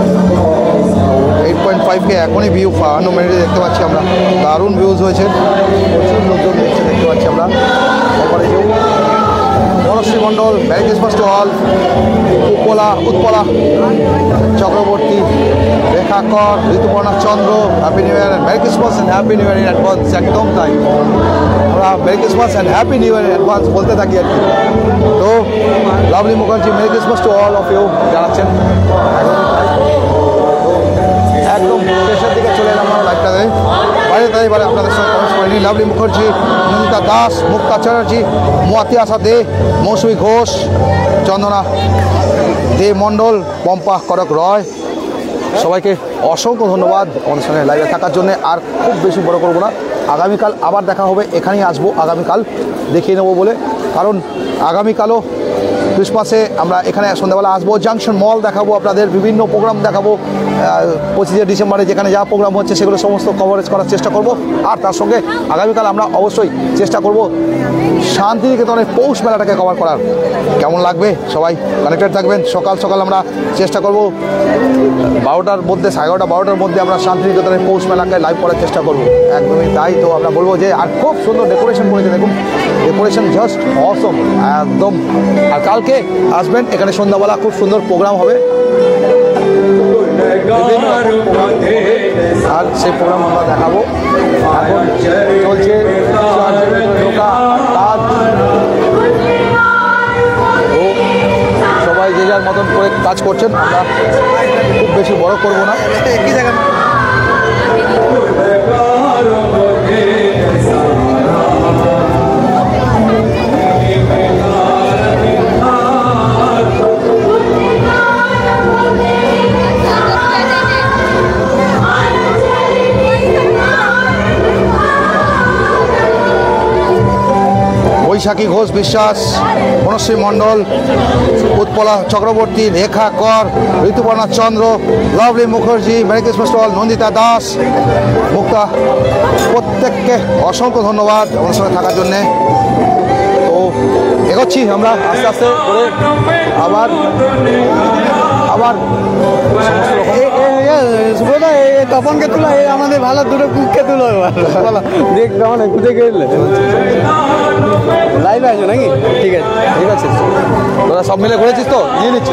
8.5K এখনই ভিউ 52 মিনিটে দেখতে পাচ্ছি আমরা, দারুণ ভিউজ হয়েছে, প্রচুর লোকজন দেখছে দেখতে পাচ্ছি আমরা। তারপরে যে Monashree Mondal, merry Christmas to all, Utpala Chakraborty, Rekha Kar, Rituparna Chandra, happy new year, merry Christmas and happy new year in advance. একদম তাই, আমরা merry Christmas and happy new year in advance বলতে থাকি আর কি। তো Lovely Mukherjee, merry Christmas to all of you জানাচ্ছেন। একদম শেষের দিকে চলে এলাম আমরা লাইভটাতে, বাইরে তাই এবারে আপনাদের সঙ্গে কমেন্টস করিনি। লাভলি মুখার্জি, নন্দিতা দাস, মুক্তা চ্যাটার্জি, মুয়াতি আশা দে, মৌসুমী ঘোষ, চন্দনা দে মণ্ডল, পম্পা করক রয়, সবাইকে অসংখ্য ধন্যবাদ আমাদের সঙ্গে লাইভে থাকার জন্য। আর খুব বেশি বড় করবো না, আগামীকাল আবার দেখা হবে, এখানেই আসবো আগামীকাল দেখিয়ে নেবো বলে। কারণ আগামীকালও ক্রিসমাসে আমরা এখানে সন্ধ্যাবেলা আসবো, জাংশন মল দেখাবো, আপনাদের বিভিন্ন প্রোগ্রাম দেখাবো। 25শে ডিসেম্বরে যেখানে যা প্রোগ্রাম হচ্ছে সেগুলো সমস্ত কভারেজ করার চেষ্টা করব। আর তার সঙ্গে আগামীকাল আমরা অবশ্যই চেষ্টা করব শান্তিনিকেতনের পৌষ মেলাটাকে কভার করার। কেমন লাগবে সবাই কানেক্টেড থাকবেন। সকাল সকাল আমরা চেষ্টা করব 12টার মধ্যে, 11:30-12টার মধ্যে আমরা শান্তিনিকেতনের পৌষ মেলাকে লাইভ করার চেষ্টা করব। একদমই তাই। তো আমরা বলবো যে আর খুব সুন্দর ডেকোরেশন করেছে, দেখুন ডেকোরেশন জাস্ট অসম একদম। আর কালকে আসবেন, এখানে সন্ধ্যাবেলা খুব সুন্দর প্রোগ্রাম হবে, আর সেই প্রোগ্রাম আমরা দেখাবো। এখন চলছে সবাই যে যার মতন করে কাজ করছেন, আমরা খুব বেশি বড় করবো না। একই জায়গা বৈশাখী ঘোষ বিশ্বাস, মনশ্রী মণ্ডল, উৎপলা চক্রবর্তী, রেখা কর, ঋতুপর্ণা চন্দ্র, লাভলি মুখার্জি, মেরি ক্রিসমাস টল, নন্দিতা দাস, মুক্তা, প্রত্যেককে অসংখ্য ধন্যবাদ আমার সঙ্গে থাকার জন্যে। তো এগোচ্ছি আমরা আস্তে আস্তে করে আবার সুব্রতা তপনকে তুলো, আমাদের ভালো দুটো কুককে তুলো দেখ কেমন খুঁজে গেলে লাইভে আছো নাকি? ঠিক আছে ঠিক আছে, তোরা সব মিলে ঘুরেছিস তো, নিয়ে নিচ্ছি।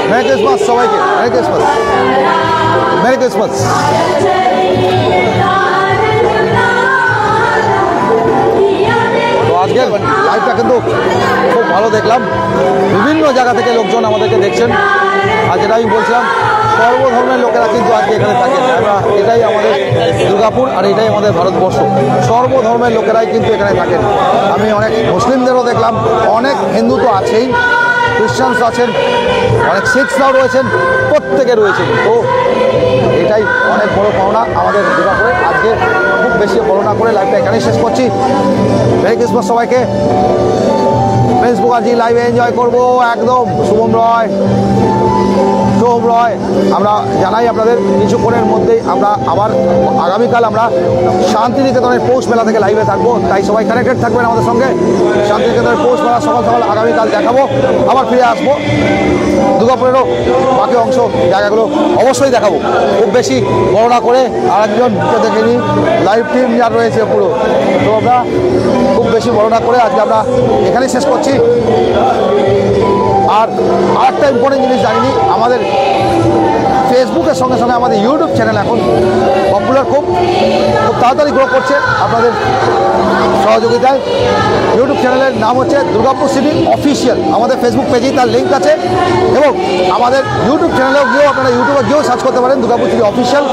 মেরি ক্রিসমাস সবাইকে, মেরি ক্রিসমাস, মেরি ক্রিসমাস। তো আজকের লাইভটা কিন্তু খুব ভালো দেখলাম, বিভিন্ন জায়গা থেকে লোকজন আমাদেরকে দেখছেন। আর যেটা আমি বলছিলাম, সর্বধর্মের লোকেরা কিন্তু আজকে এখানে থাকেন। আমরা এটাই আমাদের দুর্গাপুর, আর এটাই আমাদের ভারতবর্ষ, সর্বধর্মের লোকেরাই কিন্তু এখানে থাকেন। আমি অনেক মুসলিমদেরও দেখলাম, অনেক হিন্দু তো আছেই, খ্রিস্টানস আছেন, অনেক শিখসরাও রয়েছেন, প্রত্যেকে রয়েছেন। তো এটাই অনেক বড় পাওনা আমাদের দুর্গাপুরে। আজকে খুব বেশি বড় না করে লাইভটা এখানেই শেষ করছি। মেরি ক্রিসমাস সবাইকে। ফেসবুক আজি লাইভে এনজয় করবো একদম। শুভম রয়, আমরা জানাই আপনাদের কিছুক্ষণের মধ্যেই আমরা আবার আগামীকাল আমরা শান্তিনিকেতনের পৌষ মেলা থেকে লাইভে থাকবো। তাই সবাই কানেক্টেড থাকবেন আমাদের সঙ্গে। শান্তিনিকেতনের পৌষ মেলা সকাল সকাল আগামীকাল দেখাবো, আবার ফিরে আসবো। দুর্গাপুরেরও বাকি অংশ জায়গাগুলো অবশ্যই দেখাবো, খুব বেশি বড় না করে। আরেকজনকে দেখে নিই, লাইভ টিম যার রয়েছে পুরো। তো আমরা খুব বেশি বড় না করে আজকে আমরা এখানেই শেষ করছি। আর আরেকটা ইম্পর্টেন্ট জিনিস জানিনি, আমাদের ফেসবুকের সঙ্গে সঙ্গে আমাদের ইউটিউব চ্যানেল এখন পপুলার, খুব তাড়াতাড়ি গ্রো করছে আপনাদের সহযোগিতায়। ইউটিউব চ্যানেলের নাম হচ্ছে দুর্গাপুর সিটি অফিসিয়াল। আমাদের ফেসবুক পেজেই তার লিঙ্ক আছে, এবং আমাদের ইউটিউব চ্যানেলেও গিয়েও আপনারা ইউটিউবে গিয়েও সার্চ করতে পারেন দুর্গাপুর সিটি অফিসিয়াল।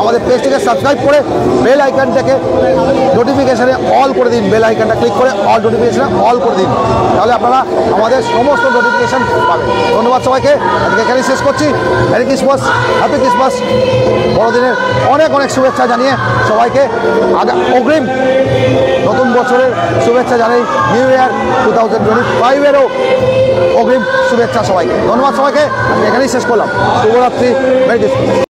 আমাদের পেজটিকে সাবস্ক্রাইব করে বেল আইকনটাকে নোটিফিকেশানে অল করে দিন, বেল আইকনটা ক্লিক করে অল নোটিফিকেশানে অল করে দিন, তাহলে আপনারা আমাদের সমস্ত নোটিফিকেশান পাবেন। ধন্যবাদ সবাইকে, আজকে এখানেই শেষ করছি। মেরি ক্রিসমাস, হ্যাপি ক্রিসমাস, বড়দিনের অনেক অনেক শুভেচ্ছা জানিয়ে সবাইকে অগ্রিম নতুন বছরের শুভেচ্ছা জানাই। নিউ ইয়ার 2025-এরও অগ্রিম শুভেচ্ছা সবাইকে। ধন্যবাদ সবাইকে, আজকে এখানেই শেষ করলাম। শুভরাত্রি, মেরি ক্রিসমাস।